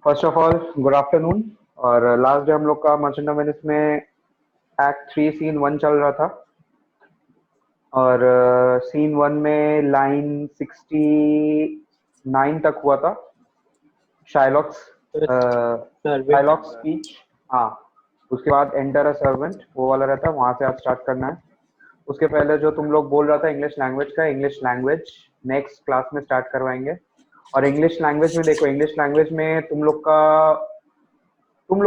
First of all good afternoon. और last day हम लोग का मर्चेंट ऑफ वेनिस में एक्ट 3 सीन 1 चल रहा था और सीन 1 में लाइन 69 तक हुआ था। शाइलॉक्स स्पीच, हाँ। उसके बाद एंटर अ सर्वेंट वो वाला रहता है, वहां से आज स्टार्ट करना है। उसके पहले जो तुम लोग बोल रहा था इंग्लिश लैंग्वेज का, इंग्लिश लैंग्वेज नेक्स्ट क्लास में स्टार्ट करवाएंगे। और इंग्लिश लैंग्वेज में देखो, इंग्लिश लैंग्वेज में तुम लोग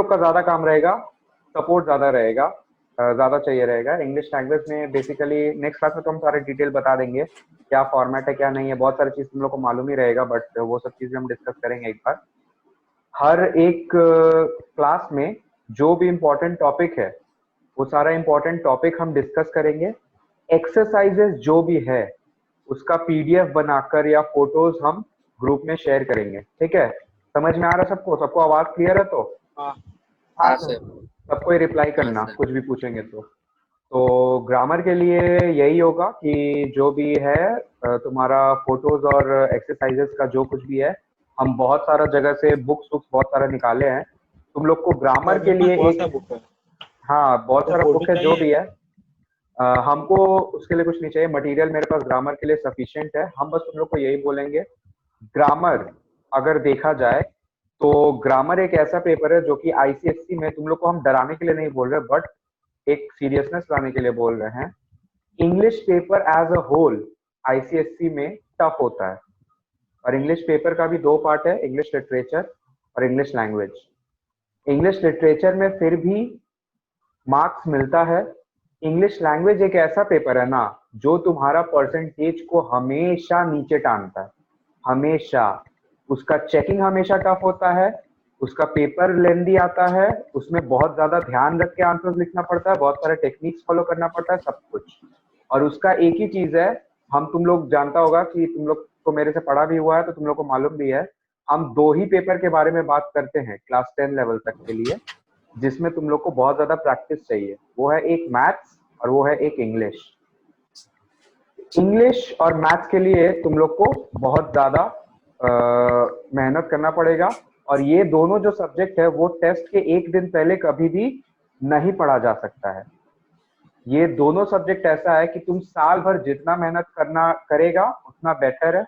का ज्यादा काम रहेगा, सपोर्ट ज्यादा रहेगा, ज्यादा चाहिए रहेगा। इंग्लिश लैंग्वेज में बेसिकली नेक्स्ट क्लास में तो हम सारे डिटेल बता देंगे, क्या फॉर्मेट है क्या नहीं है, बहुत सारी चीज तुम लोग को मालूम ही रहेगा, बट वो सब चीजें हम डिस्कस करेंगे एक बार। हर एक क्लास में जो भी इम्पोर्टेंट टॉपिक है वो सारा इम्पोर्टेंट टॉपिक हम डिस्कस करेंगे। एक्सरसाइजेस जो भी है उसका पीडीएफ बनाकर या फोटोज हम ग्रुप में शेयर करेंगे, ठीक है? समझ में आ रहा है सबको? सबको आवाज क्लियर है? तो हाँ सर। सबको रिप्लाई करना कुछ भी पूछेंगे तो ग्रामर के लिए यही होगा कि जो भी है तुम्हारा फोटोज और एक्सरसाइजेस का जो कुछ भी है, हम बहुत सारा जगह से बुक्स बहुत सारा निकाले हैं तुम लोग को ग्रामर के लिए। एक हाँ, बहुत सारा बुक है जो भी है। हमको उसके लिए कुछ नहीं चाहिए, मटेरियल मेरे पास ग्रामर के लिए सफिशिएंट है। हम बस तुम लोग को यही बोलेंगे, ग्रामर अगर देखा जाए तो ग्रामर एक ऐसा पेपर है जो कि आईसीएससी में, तुम लोग को हम डराने के लिए नहीं बोल रहे बट एक सीरियसनेस लाने के लिए बोल रहे हैं, English paper as a whole ICSC में टफ होता है। और इंग्लिश पेपर का भी दो पार्ट है, इंग्लिश लिटरेचर और इंग्लिश लैंग्वेज। इंग्लिश लिटरेचर में फिर भी मार्क्स मिलता है। इंग्लिश लैंग्वेज एक ऐसा पेपर है ना जो तुम्हारा परसेंटेज को हमेशा नीचे टांगता है, हमेशा। उसका चेकिंग हमेशा टफ होता है, उसका पेपर लेंदी आता है, उसमें बहुत ज्यादा ध्यान रख के आंसर्स लिखना पड़ता है, बहुत सारे टेक्निक्स फॉलो करना पड़ता है, सब कुछ। और उसका एक ही चीज है, हम तुम लोग जानता होगा कि तुम लोग को मेरे से पढ़ा भी हुआ है तो तुम लोग को मालूम भी है, हम दो ही पेपर के बारे में बात करते हैं क्लास 10 लेवल तक के लिए, जिसमें तुम लोग को बहुत ज्यादा प्रैक्टिस चाहिए। वो है एक मैथ्स और वो है एक इंग्लिश। इंग्लिश और मैथ्स के लिए तुम लोग को बहुत ज्यादा मेहनत करना पड़ेगा। और ये दोनों जो सब्जेक्ट है वो टेस्ट के एक दिन पहले कभी भी नहीं पढ़ा जा सकता है। ये दोनों सब्जेक्ट ऐसा है कि तुम साल भर जितना मेहनत करना करेगा उतना बेटर है।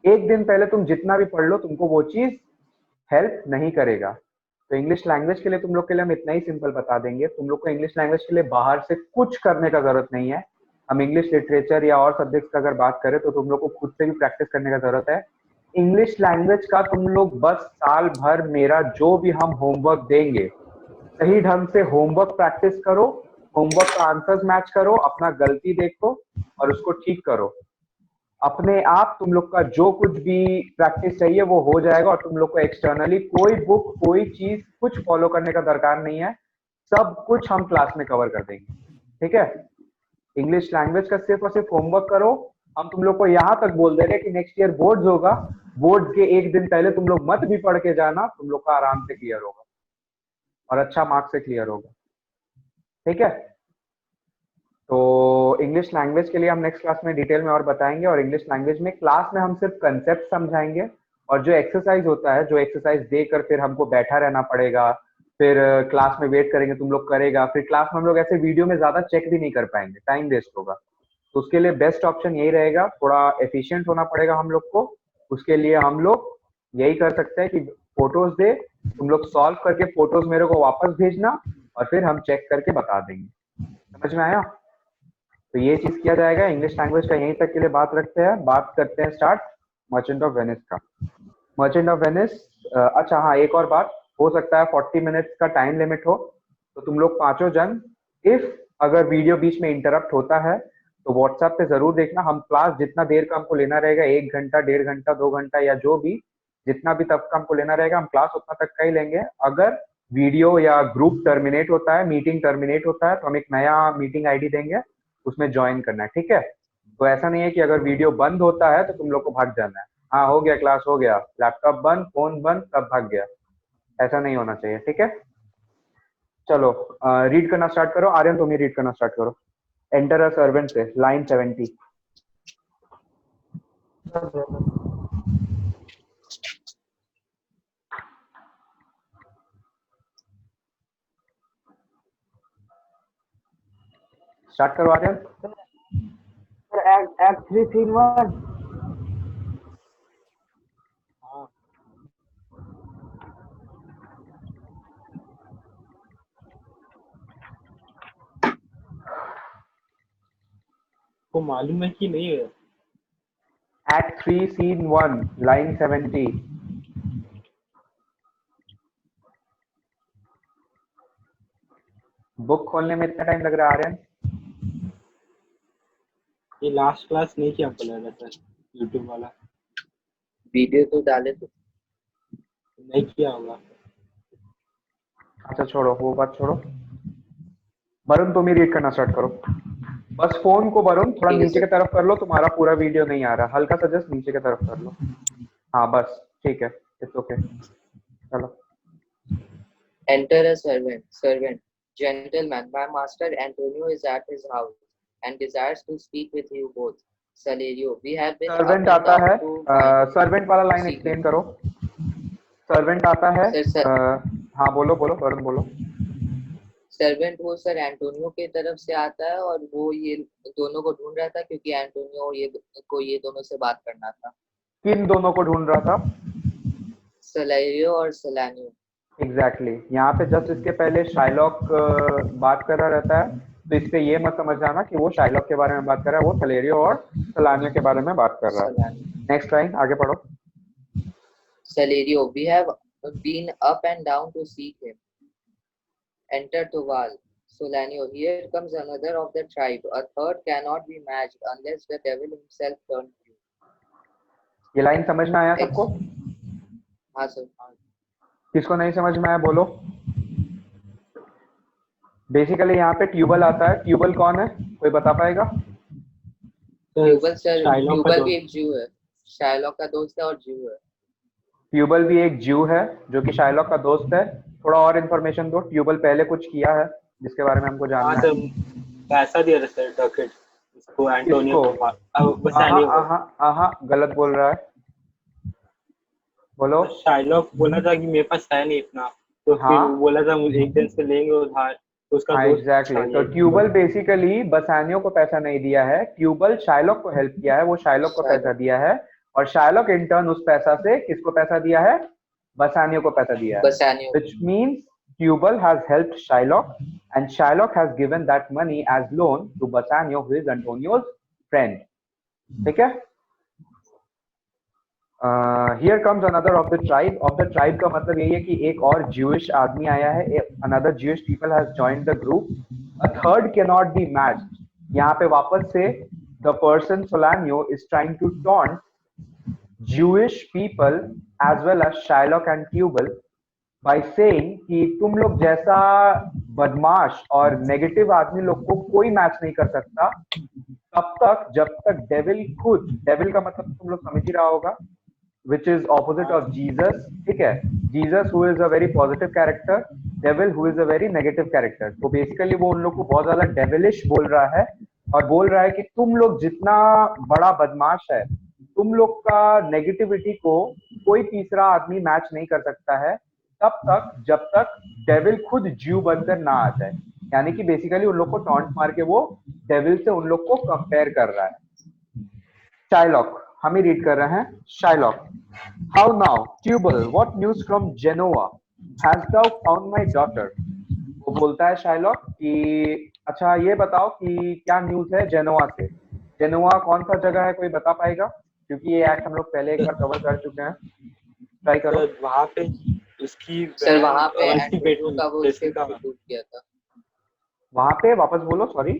एक दिन पहले तुम जितना भी पढ़ लो तुमको वो चीज हेल्प नहीं करेगा। तो इंग्लिश लैंग्वेज के लिए तुम लोग के लिए हम इतना ही सिंपल बता देंगे, तुम लोग को इंग्लिश लैंग्वेज के लिए बाहर से कुछ करने का जरूरत नहीं है। हम इंग्लिश लिटरेचर या और सब्जेक्ट्स का अगर बात करें तो तुम लोग को खुद से भी प्रैक्टिस करने का जरूरत है। इंग्लिश लैंग्वेज का तुम लोग बस साल भर मेरा जो भी हम होमवर्क देंगे सही ढंग से होमवर्क प्रैक्टिस करो, होमवर्क का आंसर्स मैच करो, अपना गलती देखो और उसको ठीक करो। अपने आप तुम लोग का जो कुछ भी प्रैक्टिस चाहिए वो हो जाएगा और तुम लोग को एक्सटर्नली कोई बुक कोई चीज कुछ फॉलो करने का दरकार नहीं है। सब कुछ हम क्लास में कवर कर देंगे, ठीक है? इंग्लिश लैंग्वेज का सिर्फ और सिर्फ होमवर्क करो। हम तुम लोग को यहाँ तक बोल दे रहे कि नेक्स्ट ईयर बोर्ड्स होगा, बोर्ड के एक दिन पहले तुम लोग मत भी पढ़ के जाना, तुम लोग का आराम से क्लियर होगा और अच्छा मार्क्स से क्लियर होगा, ठीक है? तो इंग्लिश लैंग्वेज के लिए हम नेक्स्ट क्लास में डिटेल में और बताएंगे। और इंग्लिश लैंग्वेज में क्लास में हम सिर्फ कंसेप्ट समझाएंगे और जो एक्सरसाइज होता है, जो एक्सरसाइज देकर फिर हमको बैठा रहना पड़ेगा, फिर क्लास में वेट करेंगे तुम लोग करेगा, फिर क्लास में हम लोग ऐसे वीडियो में ज्यादा चेक भी नहीं कर पाएंगे, टाइम वेस्ट होगा। तो उसके लिए बेस्ट ऑप्शन यही रहेगा, थोड़ा एफिशिएंट होना पड़ेगा हम लोग को। उसके लिए हम लोग यही कर सकते हैं कि फोटोज दे, तुम लोग सॉल्व करके फोटोज मेरे को वापस भेजना और फिर हम चेक करके बता देंगे। समझ में आया? तो ये चीज किया जाएगा। इंग्लिश लैंग्वेज का यहीं तक के लिए बात रखते हैं, बात करते हैं स्टार्ट मर्चेंट ऑफ वेनिस का। मर्चेंट ऑफ वेनिस, अच्छा हाँ, एक और बात, हो सकता है 40 मिनट्स का टाइम लिमिट हो, तो तुम लोग पांचों जन, इफ अगर वीडियो बीच में इंटरप्ट होता है तो व्हाट्सएप पे जरूर देखना। हम क्लास जितना देर का हमको लेना रहेगा, 1 घंटा 1.5 घंटा 2 घंटा या जो भी जितना भी तब का हमको लेना रहेगा, हम क्लास उतना तक का ही लेंगे। अगर वीडियो या ग्रुप टर्मिनेट होता है, मीटिंग टर्मिनेट होता है, तो हम एक नया मीटिंग आईडी देंगे, उसमें ज्वाइन करना है, ठीक है? तो ऐसा नहीं है कि अगर वीडियो बंद होता है तो तुम लोग को भाग जाना है, हाँ हो गया क्लास हो गया, लैपटॉप बंद फोन बंद तब भाग गया, ऐसा नहीं होना चाहिए, ठीक है? चलो रीड करना स्टार्ट करो। आर्यन तुम ही रीड करना स्टार्ट करो, एंटर अ सर्वेंट से लाइन 70। स्टार्ट करो आर्यन। Act 3 scene 1। को मालूम है कि नहीं है? Act 3 scene 1 line 70। बुक खोलने में इतना टाइम लग रहा है आर्यन? ये लास्ट क्लास नहीं किया हमको लग रहा था, यूट्यूब वाला वीडियो तो डाले थे, नहीं किया होगा। अच्छा छोड़ो वो बात छोड़ो। वरुण तुम ही रीड करना स्टार्ट करो। बस फोन को वरुण थोड़ा ठीक है नीचे सर। की तरफ कर लो, तुम्हारा पूरा वीडियो नहीं आ रहा, हल्का सा जस्ट नीचे की तरफ कर लो। हाँ बस ठीक है, इट्स ओके, चलो। Enter a servant. Gentleman, my master Antonio is at his house and desires to speak with you both. Salerio, we have been servant up and आता down है, to find सर्वेंट वाला line seek explain you. करो। Servant आता है, sir हाँ बोलो बोलो वरुण बोलो। सर्वेंट वो सर एंटोनियो की तरफ से आता है और वो ये दोनों को ढूंढ रहा था क्योंकि एंटोनियो ये दोनों से बात करना था। किन दोनों को ढूंढ रहा था? सलेरियो और सलानियो। एग्जैक्टली यहाँ पे जस्ट इसके पहले शाइलॉक बात कर रहा रहता है, तो इससे ये मत समझ जाना कि वो शाइलॉक के बारे में बात कर रहा है, वो सलेरियो और सलानियो के बारे में बात कर रहा है। नेक्स्ट लाइन आगे पढ़ो। Salerio, we have been up and down to seek him. Enter Toval. Solanio, here comes another of the tribe. A third cannot be matched unless the devil himself turns you. ये line समझ में आया सबको? हाँ sir. किसको नहीं समझ में आया बोलो। बेसिकली यहाँ पे ट्यूबल आता है, ट्यूबल कौन है कोई बता पाएगा? ट्यूबल सर, शाइलॉक का ट्यूबल भी एक ज्यू है, शाइलॉक का दोस्त है और ज्यू है। ट्यूबल भी एक ज्यू है जो कि शाइलॉक का दोस्त है। थोड़ा और इन्फॉर्मेशन दो, ट्यूबल पहले कुछ किया है जिसके बारे में हमको जानना है। पैसा दिया था सर डकेट उसको, एंटोनियो को। गलत बोल रहा है, बोलो। शाइलॉक बोला था कि मेरे पास है नहीं इतना, तो फिर वो बोला था मुझे एक दिन से लेंगे उधार, तो उसका दोस्त एग्जैक्टली। तो ट्यूबल बेसिकली बसानियो को पैसा नहीं दिया है, ट्यूबल शाइलॉक को हेल्प किया है, वो शाइलॉक को पैसा दिया है, और शाइलॉक इन टर्न उस पैसा से किसको पैसा दिया है? बसानियो को पैसा दिया है। Which means Tubal has helped Shylock and Shylock has given that money as loan to Bassanio, who is Antonio's friend. ठीक है? Here comes another of the tribe. Of the tribe का मतलब यही है कि एक और Jewish आदमी आया है, another Jewish people has joined the group. A third cannot be matched. यहाँ पे वापस से the person Solanio is trying to taunt Jewish people as well as Shylock and Tubal by saying कि तुम लोग जैसा बदमाश और नेगेटिव आदमी लोग को कोई मैच नहीं कर सकता तब तक जब तक डेविल खुद, डेविल का मतलब तुम लोग समझ ही रहा होगा, which is opposite of Jesus, ठीक है? Jesus who is a very positive character, devil who is a very negative character. तो बेसिकली वो उन लोग को बहुत ज्यादा डेविलिश बोल रहा है और बोल रहा है कि तुम लोग जितना बड़ा बदमाश है, तुम लोग का नेगेटिविटी को कोई तीसरा आदमी मैच नहीं कर सकता है तब तक जब तक डेविल खुद ज्यू बनकर ना आ जाए। यानी कि बेसिकली उन लोग को टॉन्ट मार के वो डेविल से उन लोग को कंपेयर कर रहा है। शाइलॉक, हम ही रीड कर रहे हैं। Shylock, how now Tubal, what news from Genoa, has thou found my daughter. वो बोलता है शाइलॉक कि अच्छा ये बताओ कि क्या न्यूज है जेनोवा से। जेनोवा कौन सा जगह है, कोई बता पाएगा? क्योंकि ये एक्ट हम लोग पहले एक बार कवर कर चुके हैं, ट्राई करो। वहाँ पे उसकी सर वहाँ पे एंटोनियो का वो शिप डूब गया था। वहाँ पे वापस बोलो, सॉरी।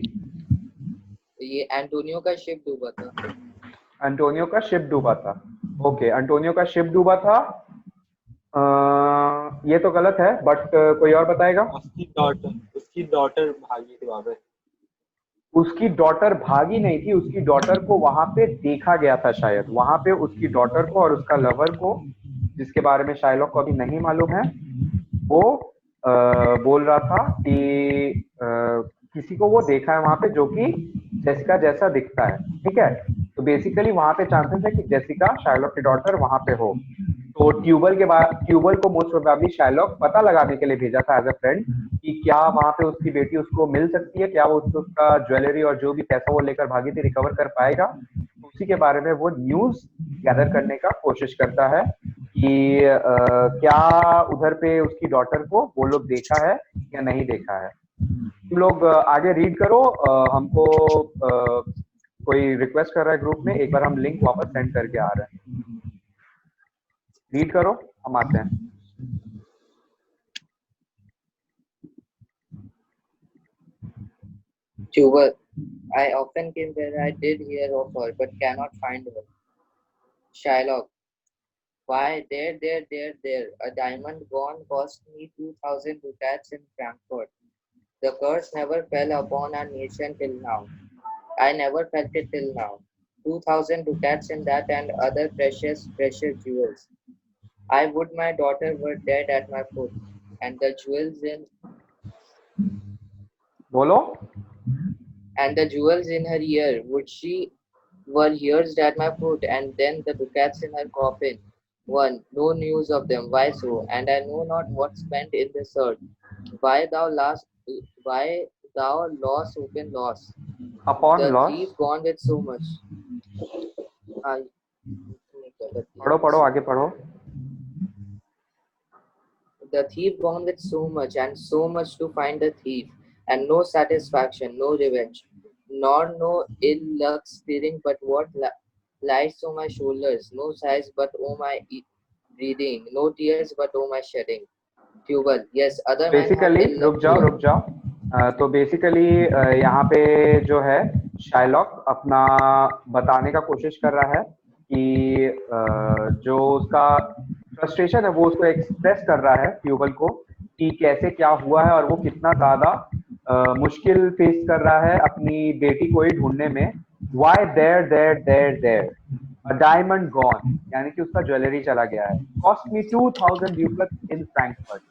ये एंटोनियो का शिप डूबा था। एंटोनियो का शिप डूबा था, ओके। एंटोनियो का शिप डूबा था, ये तो गलत है, बट कोई और बताएगा? उसकी डॉटर भागी थी वहाँ पे। उसकी डॉटर भागी नहीं थी, उसकी डॉटर को वहां पे देखा गया था शायद। वहां पे उसकी डॉटर को और उसका लवर को, जिसके बारे में शाइलॉक को अभी नहीं मालूम है, वो बोल रहा था कि किसी को वो देखा है वहां पे जो कि जेसिका जैसा दिखता है, ठीक है? तो बेसिकली वहां पे चांसेस है कि जेसिका शाइलॉक की डॉटर वहां पे हो। तो ट्यूबल के बाद ट्यूबल को मोस्ट प्रोबेबली शाइलॉक पता लगाने के लिए भेजा था एज अ फ्रेंड कि क्या वहां पे उसकी बेटी उसको मिल सकती है, क्या वो उसका ज्वेलरी और जो भी पैसा वो लेकर भागी थी रिकवर कर पाएगा। उसी के बारे में वो न्यूज गैदर करने का कोशिश करता है कि क्या उधर पे उसकी डॉटर को वो लोग देखा है या नहीं देखा है। तुम लोग आगे रीड करो। हमको कोई रिक्वेस्ट कर रहा है ग्रुप में, एक बार हम लिंक वापस सेंड करके आ रहे हैं। रीड करो, हम आते हैं। Tubal, I often came where I did hear of her, but cannot find her. Shylock, why, there. A diamond gone cost me 2,000 ducats in Frankfurt. The curse never fell upon our nation till now. I never felt it till now. 2,000 ducats in that and other precious jewels. I would my daughter were dead at my foot, and the jewels in बोलो। and the jewels in her ear, would she were years at my foot, and then the ducats in her coffin. One, no news of them. Why so? And I know not what spent in the search. Why thou loss open loss? Upon The loss. thief gone with so much. पढ़ो पढ़ो, आगे पढ़ो। The thief gone with so much, and so much to find the thief, and no satisfaction, no revenge, nor no ill luck stirring, but what lies on my shoulders, no sighs, but oh my breathing, no tears, but oh my shedding. Tubal, yes, other men have basically ill luck रुक जाओ। तो basically यहाँ पे जो है Shylock अपना बताने का कोशिश कर रहा है कि जो उसका फ्रस्ट्रेशन है वो उसको एक्सप्रेस कर रहा है ट्यूबल को कि कैसे क्या हुआ है और वो कितना ज्यादा मुश्किल फेस कर रहा है अपनी बेटी को ही ढूंढने में। Why there a diamond gone, यानी कि उसका ज्वेलरी चला गया है। Cost me 2,000 ducats in Frankfurt.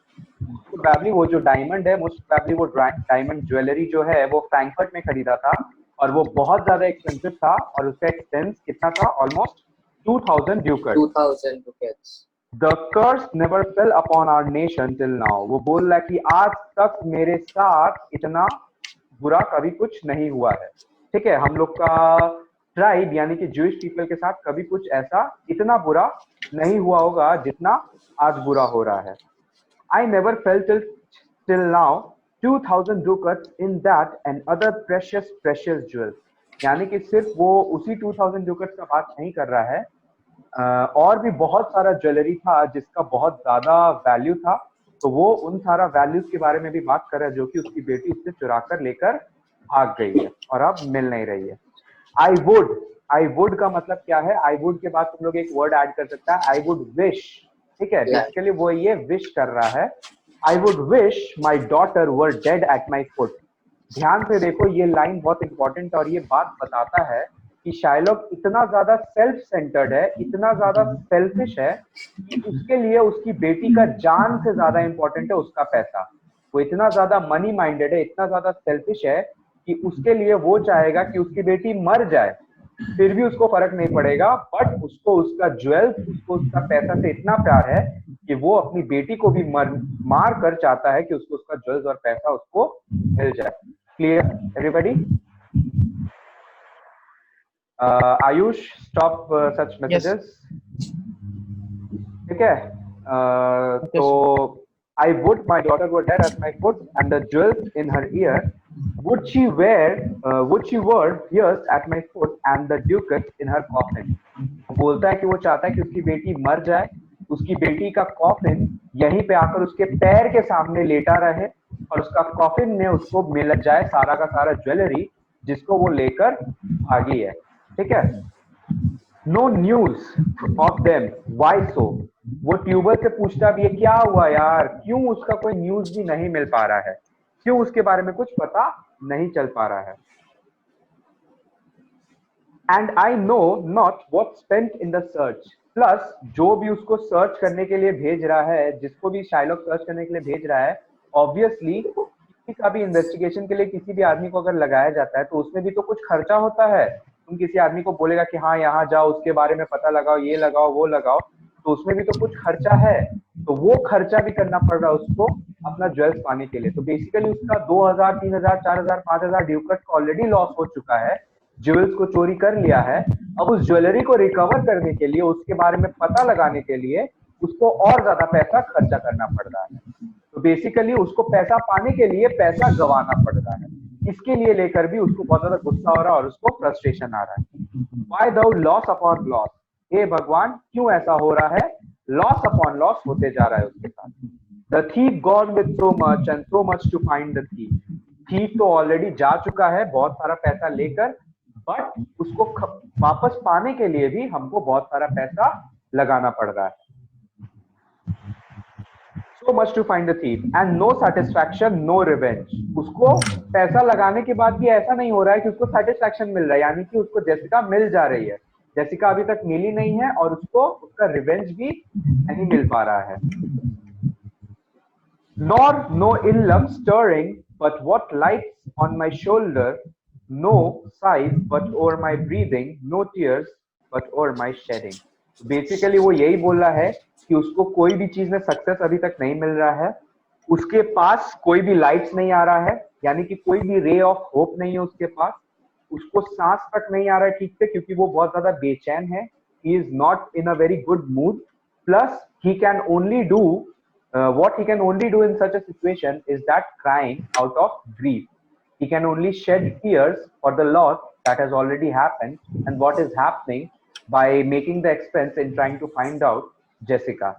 Probably वो जो डायमंड है, मोस्ट प्रोबेबली वो डायमंड ज्वेलरी जो है वो फ्रैंकफर्ट में खरीदा था और वो बहुत ज्यादा एक्सपेंसिव था और उसका एक्सपेंस कितना था? Almost 2,000 ड्यूकट्स। 2,000 ducats. The curse never fell upon our nation till now. वो बोल रहा है कि आज तक मेरे साथ इतना बुरा कभी कुछ नहीं हुआ है। ठीक है, हम लोग का ट्राइब यानी कि ज्यूइश पीपल के साथ कभी कुछ ऐसा इतना बुरा नहीं हुआ होगा जितना आज बुरा हो रहा है। I never felt till now 2,000 ducats in that and other precious jewels. यानी कि सिर्फ वो उसी 2,000 ducats का बात नहीं कर रहा है, और भी बहुत सारा ज्वेलरी था जिसका बहुत ज्यादा वैल्यू था। तो वो उन सारा वैल्यूज के बारे में भी बात कर रहा है जो कि उसकी बेटी उससे चुरा कर लेकर भाग गई है और अब मिल नहीं रही है। आई वुड का मतलब क्या है? आई वुड के बाद तुम लोग एक वर्ड ऐड कर सकता है, आई वुड विश। ठीक है, बेसिकली वो ये विश कर रहा है, I would wish my daughter were dead at my foot. ध्यान से देखो, ये लाइन बहुत इंपॉर्टेंट और ये बात बताता है कि शाइलॉक इतना ज्यादा सेल्फ सेंटर्ड है, इतना ज्यादा सेल्फिश है कि उसके लिए उसकी बेटी का जान से ज्यादा इंपॉर्टेंट है उसका पैसा। वो इतना ज्यादा मनी माइंडेड है, इतना ज्यादा सेल्फिश है कि उसके लिए वो चाहेगा कि उसकी बेटी मर जाए, फिर भी उसको फर्क नहीं पड़ेगा, बट उसको उसका ज्वेल्स, उसको उसका पैसा से इतना प्यार है कि वो अपनी बेटी को भी मार कर चाहता है कि उसको उसका ज्वेल्स और पैसा उसको मिल जाए। Clear everybody? Ayush, stop such messages. ठीक है, तो I would my daughter were dead at my foot and the jewels in her ear, would she were pierced at my foot and the ducats in her coffin. बोलता है कि वो चाहता है कि उसकी बेटी मर जाए, उसकी बेटी का कॉफिन यहीं पे आकर उसके पैर के सामने लेटा रहे और उसका कॉफिन में उसको मिल जाए सारा का सारा ज्वेलरी जिसको वो लेकर भागी है। ठीक है, no news of them, why so. वो ट्यूबर से पूछता भी है क्या हुआ यार, क्यों उसका कोई न्यूज भी नहीं मिल पा रहा है, क्यों उसके बारे में कुछ पता नहीं चल पा रहा है। And I know not what spent in the search. Plus जो भी उसको सर्च करने के लिए भेज रहा है, जिसको भी शाइलॉक सर्च करने के लिए भेज रहा है, ऑब्वियसली किसी का भी इन्वेस्टिगेशन के लिए किसी भी आदमी को अगर लगाया जाता है तो उसमें भी तो कुछ खर्चा होता है। तुम किसी आदमी को बोलेगा कि हाँ यहाँ जाओ, उसके बारे में पता लगाओ, ये लगाओ वो लगाओ, तो उसमें भी तो कुछ खर्चा है। तो वो खर्चा भी करना पड़ रहा है उसको अपना ज्वेल्स पाने के लिए। तो बेसिकली उसका 2000, 3000, 4000, 5000 ड्यूकट का ऑलरेडी लॉस हो चुका है, ज्वेल्स को चोरी कर लिया है। अब उस ज्वेलरी को रिकवर करने के लिए, उसके बारे में पता लगाने के लिए उसको और ज्यादा पैसा खर्चा करना पड़ रहा है। तो बेसिकली उसको पैसा पाने के लिए पैसा गंवाना पड़ रहा है। इसके लिए लेकर भी उसको बहुत ज्यादा गुस्सा हो रहा है और उसको फ्रस्ट्रेशन आ रहा है। Why the loss upon loss? हे भगवान, क्यों ऐसा हो रहा है? लॉस अपॉन लॉस होते जा रहा है उसके साथ। The thief gone with so much and so much to find the thief. thief तो ऑलरेडी जा चुका है बहुत सारा पैसा लेकर, बट उसको वापस पाने के लिए भी हमको बहुत सारा पैसा लगाना पड़ रहा है। So much to find the thief and no satisfaction, no revenge. उसको पैसा लगाने के बाद भी ऐसा नहीं हो रहा है कि उसको satisfaction मिल रहा है, यानी कि उसको जेसिका मिल जा रही है। जेसिका अभी तक मिली नहीं है और उसको उसका रिवेंज भी नहीं मिल पा रहा है। Nor no ill luck stirring, but what lights on my shoulder, no sighs but o'er my breathing, no tears but o'er my shedding. Basically वो यही बोल रहा है कि उसको कोई भी चीज में सक्सेस अभी तक नहीं मिल रहा है, उसके पास कोई भी लाइट्स नहीं आ रहा है, यानी कि कोई भी रे ऑफ होप नहीं है उसके पास, उसको सांस तक नहीं आ रहा है ठीक से, क्योंकि वो बहुत ज्यादा बेचैन है। He is not in a very good mood, plus he can only do what he can only do in such a situation is that crying out of grief. He can only shed tears for the loss that has already happened and what is happening by making the expense in trying to find out Jessica.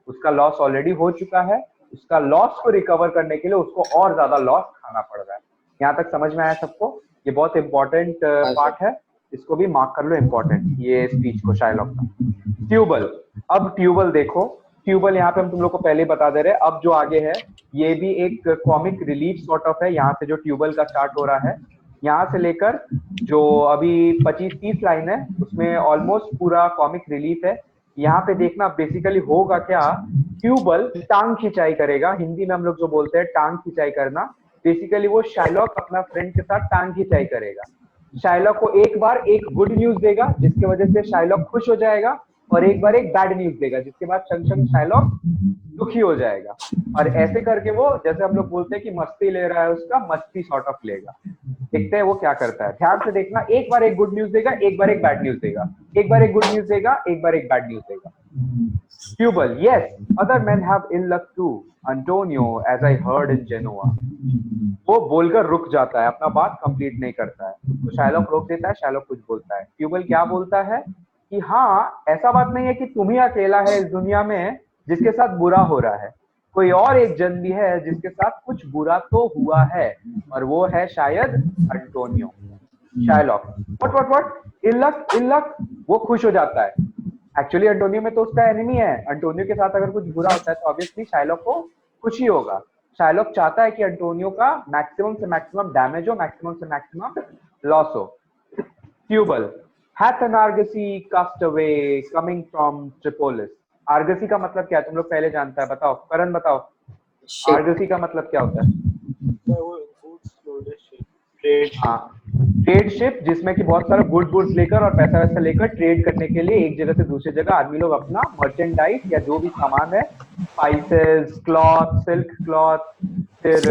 उसका loss already हो चुका है, उसका loss को recover करने के लिए उसको और ज्यादा लॉस खाना पड़ रहा है। यहाँ तक समझ में आया सबको? ये बहुत इंपॉर्टेंट पार्ट है, इसको भी मार्क कर लो इंपॉर्टेंट, ये स्पीच को शायलॉक का। ट्यूबल, अब ट्यूबल देखो, ट्यूबल यहाँ पे हम तुम लोग को पहले बता दे रहे हैं। अब जो आगे है ये भी एक कॉमिक रिलीफ सॉर्ट ऑफ है। यहाँ से जो ट्यूबल का स्टार्ट हो रहा है, यहाँ से लेकर जो अभी 25-30 लाइन है उसमें ऑलमोस्ट पूरा कॉमिक रिलीफ है। यहाँ पे देखना बेसिकली होगा क्या, ट्यूबल टांग खिंचाई करेगा, हिंदी में हम लोग जो बोलते हैं टांग खिंचाई करना, बेसिकली वो शायलॉक अपना फ्रेंड के साथ टांग खिंचाई करेगा। शायलॉक को एक बार एक गुड न्यूज देगा जिसकी वजह से शायलॉक खुश हो जाएगा, और एक बार एक बैड न्यूज देगा जिसके बाद संग शायलॉक दुखी हो जाएगा। और ऐसे करके वो, जैसे हम लोग बोलते हैं कि मस्ती ले रहा है, उसका मस्ती सॉर्ट ऑफ लेगा। देखते हैं वो क्या करता है, ध्यान से देखना। एक बार एक गुड न्यूज देगा, एक बार एक बैड न्यूज देगा, एक बार एक गुड न्यूज देगा, एक बार एक बैड न्यूज देगा। Tubal, yes, other men have ill luck too, Antonio, as I heard in Genoa. वो बोलकर रुक जाता है, अपना बात कंप्लीट नहीं करता है, तो शायलॉक रोक देता है, शायलॉक कुछ बोलता है। ट्यूबल क्या बोलता है कि हाँ, ऐसा बात नहीं है कि तुम ही अकेला है इस दुनिया में जिसके साथ बुरा हो रहा है, कोई और एक जन भी है जिसके साथ कुछ बुरा तो हुआ है, और वो है शायद अंटोनियो। शायलॉक, व्हाट इल्लक, वो खुश हो जाता है। एक्चुअली अंटोनियो में तो उसका एनिमी है, अंटोनियो के साथ अगर कुछ बुरा होता है तो ऑब्वियसली शायलॉक को खुशी होगा। शायलॉक चाहता है कि अंटोनियो का मैक्सिमम से मैक्सिमम डैमेज हो, मैक्सिमम से मैक्सिमम लॉस हो। Tubal, hath an argosy cast away coming from Tripolis. Argosy का मतलब क्या है तुम लोग पहले जानता है, बताओ करण बताओ। आर्गसी का मतलब क्या होता है? ट्रेड शिप, जिसमें कि बहुत सारा गुड्स लेकर और पैसा वैसा लेकर ट्रेड करने के लिए एक जगह से दूसरी जगह आदमी लोग अपना मर्चेंडाइज या जो भी सामान है, स्पाइसेस, क्लॉथ, सिल्क क्लॉथ, फिर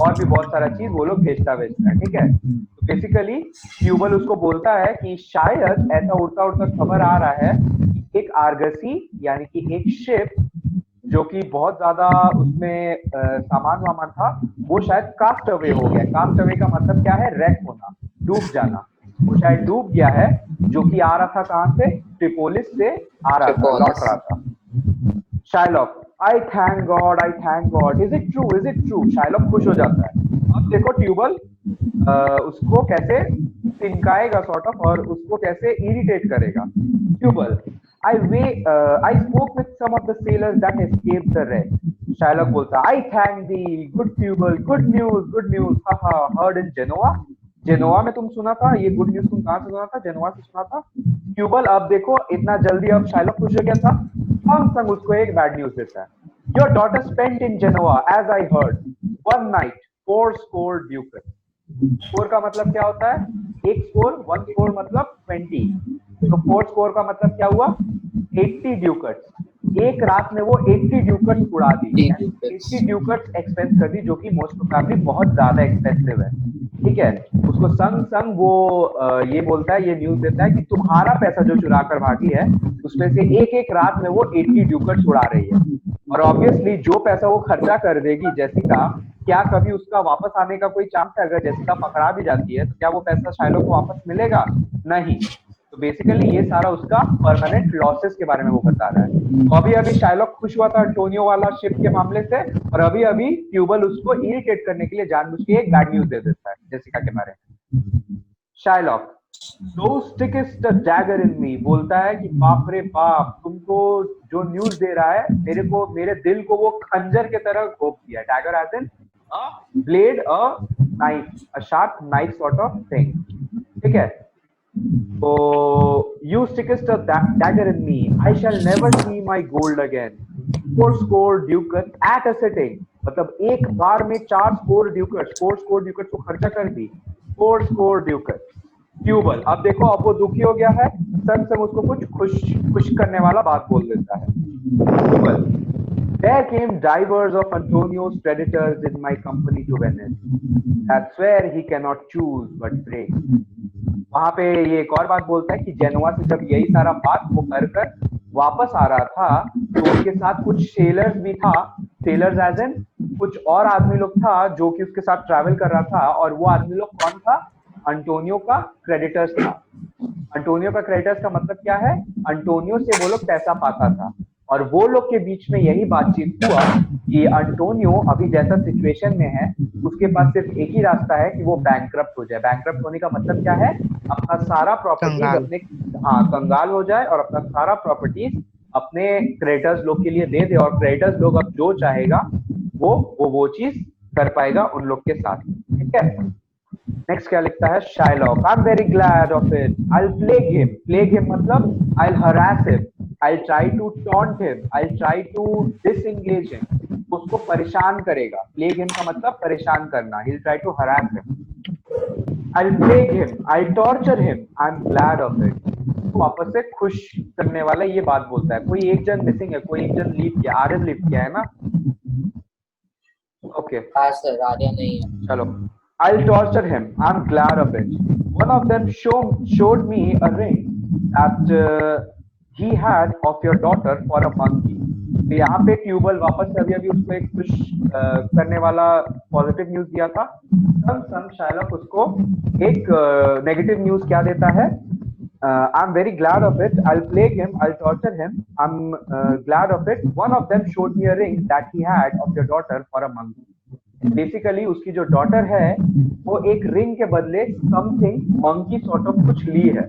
और भी बहुत सारा चीज वो लोग बेचता है, ठीक है। तो बेसिकली ट्यूबल उसको बोलता है कि शायद ऐसा उड़ता उड़ता खबर आ रहा है कि एक आर्गसी यानी कि एक शिप जो कि बहुत ज्यादा उसमें सामान वामान था, वो शायद कास्ट अवे हो गया। कास्ट अवे का मतलब क्या है? रैक होना, डूब जाना। वो शायद डूब गया है, जो कि आ रहा था कहां से? ट्रिपोलिस से आ रहा था, लौट रहा था। Shylock, I thank God, is it true? Shylock खुश हो जाता है। अब देखो ट्यूबल उसको कैसे तिनकाएगा सॉर्ट ऑफ, और उसको कैसे इरिटेट करेगा। Tubal, I spoke with some of the sailors that escaped the wreck. Shylock बोलता, I thank thee, good Tubal, good news, haha, heard in Genoa. Genoa में तुम सुना था, ये गुड न्यूज तुम कहाँ से सुना था? जेनोवा से सुना था। ट्यूबल, अब देखो इतना जल्दी अब शायलॉक खुश हो गया था, संग उसको एक बैड न्यूज देता है। Your daughter spent in Genoa, as I heard, one night, 4 score ducats. 4 का मतलब क्या होता है? एक स्कोर, 1 स्कोर मतलब 20, तो 4 स्कोर का मतलब क्या हुआ? 80 ड्यूकट्स। एक रात में वो 80 ड्यूकट्स उड़ा दी, 80 80 ड्यूकट्स एक्सपेंस कर दी, जो कि मोस्ट प्रोबेबली बहुत ज्यादा एक्सपेंसिव है। ठीक है, उसको संग संग वो ये बोलता है, ये न्यूज देता है कि तुम्हारा पैसा जो चुरा कर भागी है उसमें से एक एक रात में वो 80 ड्यूकट्स उड़ा रही है। और ऑब्वियसली जो पैसा वो खर्चा कर देगी जेसिका, क्या कभी उसका वापस आने का कोई चांस है? अगर जेसिका पकड़ा भी जाती है तो क्या वो पैसा शाइलॉक को वापस मिलेगा? नहीं। तो बेसिकली ये सारा उसका परमानेंट लॉसेस के बारे में वो बता रहा है। तो अभी अभी शाइलॉक खुश हुआ था एंटोनियो वाला शिप के मामले से, और अभी अभी ट्यूबल उसको इरिटेट करने के लिए जानबूझ के एक बैड न्यूज दे देता है जेसिका के बारे में। शाइलॉक, दो स्टिकस्ट डैगर इन मी, बोलता है कि बाप रे बाप, तुमको जो न्यूज दे रहा है मेरे को, मेरे दिल को वो खंजर के तरह घोप दिया। Dagger as in a blade, a knife, a sharp knife sort of thing. ठीक है, तो you stickest a dagger in me, I shall never see my gold again. 4 score ducats at a sitting, मतलब एक बार में 4 score ड्यूकट्स, 4 score ड्यूकट्स को खर्चा कर दी, 4 score ड्यूकट्स। Tubal, अब देखो, अब वो दुखी हो गया है, संग संग उसको कुछ खुश करने वाला बात बोल देता है। Tubal, there came divers of Antonio's creditors in my company to Venice. That's where he cannot choose but break. वहां पे ये एक और बात बोलता है कि जेनोवा से जब यही सारा बात वो कर वापस आ रहा था तो उसके साथ कुछ सेलर्स भी था, सेलर्स एज इन कुछ और आदमी लोग था जो कि उसके साथ ट्रैवल कर रहा था, और वो आदमी लोग कौन था? अंटोनियो का क्रेडिटर्स था। अंटोनियो का क्रेडिटर्स का मतलब क्या है? अंटोनियो से वो लोग पैसा पाता था, और वो लोग के बीच में यही बातचीत हुआ कि अंटोनियो अभी जैसा सिचुएशन में है उसके पास सिर्फ एक ही रास्ता है कि वो बैंकक्रप्ट हो जाए। बैंकक्रप्ट होने का मतलब क्या है? अपना सारा प्रॉपर्टीज अपने, हाँ, कंगाल हो जाए और अपना सारा प्रॉपर्टीज अपने क्रेडिटर्स लोग के लिए दे दे, और क्रेडिटर्स लोग अब जो चाहेगा वो चीज कर पाएगा उन लोग के साथ। ठीक है, नेक्स्ट क्या लिखता है Shylock, I am very glad of it, I plague him, plague him मतलब I harass him, I try to taunt him, I try to disengage him, उसको परेशान करेगा। प्लेग हिम का मतलब परेशान करना, he will try to harass him. I plague him, I torture him, I am glad of it, वापस से खुश करने वाला ये बात बोलता है। कोई एक जन मिसिंग है, कोई एक जन लीव किया, आर्यन लीव किया है ना? ओके, हाँ सर, आर्यन नहीं है। चलो, I'll torture him. I'm glad of it. One of them showed me a ring that he had of your daughter for a monkey. तो यहाँ पे ट्यूबल वापस से अभी उसको एक खुश करने वाला पॉजिटिव न्यूज दिया था, संग शाइलॉक उसको एक नेगेटिव न्यूज क्या देता है? I'm very glad of it. I'll plague him. I'll torture him. I'm glad of it. One of them showed me a ring that he had of your daughter for a monkey. Basically उसकी जो daughter है वो एक ring के बदले something monkey sort of कुछ ली है,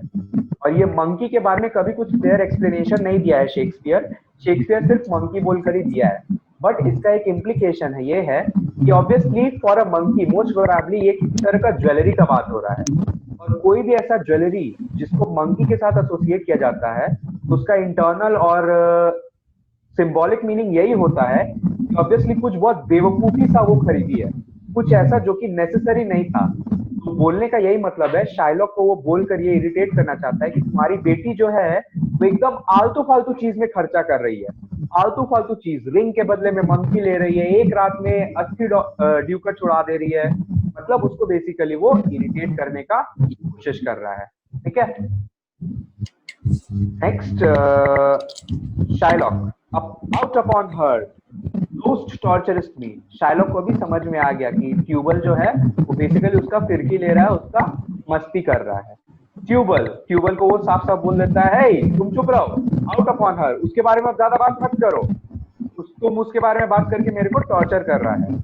और ये मंकी के बारे में कभी कुछ क्लियर एक्सप्लेनेशन नहीं दिया है शेक्सपियर सिर्फ मंकी बोलकर ही दिया है। बट इसका एक इम्प्लीकेशन है, ये है कि obviously for a monkey most probably ये किसी तरह का ज्वेलरी का बात हो रहा है, और कोई भी ऐसा ज्वेलरी जिसको मंकी के साथ एसोसिएट किया जाता है उसका इंटरनल और सिंबॉलिक मीनिंग यही होता है कि ऑब्वियसली कुछ बहुत बेवकूफी सा वो खरीदी है, कुछ ऐसा जो कि नेसेसरी नहीं था। तो बोलने का यही मतलब है, शाइलॉक को वो बोलकर ये इरिटेट करना चाहता है कि तुम्हारी बेटी जो है वो एकदम आलतू फालतू चीज में खर्चा कर रही है, आलतू फालतू चीज, रिंग के बदले में मंकी ले रही है, एक रात में 80 ड्यूकट छुड़ा दे रही है, मतलब उसको बेसिकली वो इरिटेट करने का कोशिश कर रहा है। ठीक है, next Shylock, out upon her, most torturous me. Shylock को भी समझ में आ गया कि ट्यूबल जो है वो बेसिकली उसका फिरकी ले रहा है, उसका मस्ती कर रहा है। ट्यूबल को वो साफ साफ बोल देता है, hey, तुम चुप रहो, out upon her, उसके बारे में ज्यादा बात मत करो, तुम उसके बारे में बात करके मेरे को टॉर्चर कर रहा है।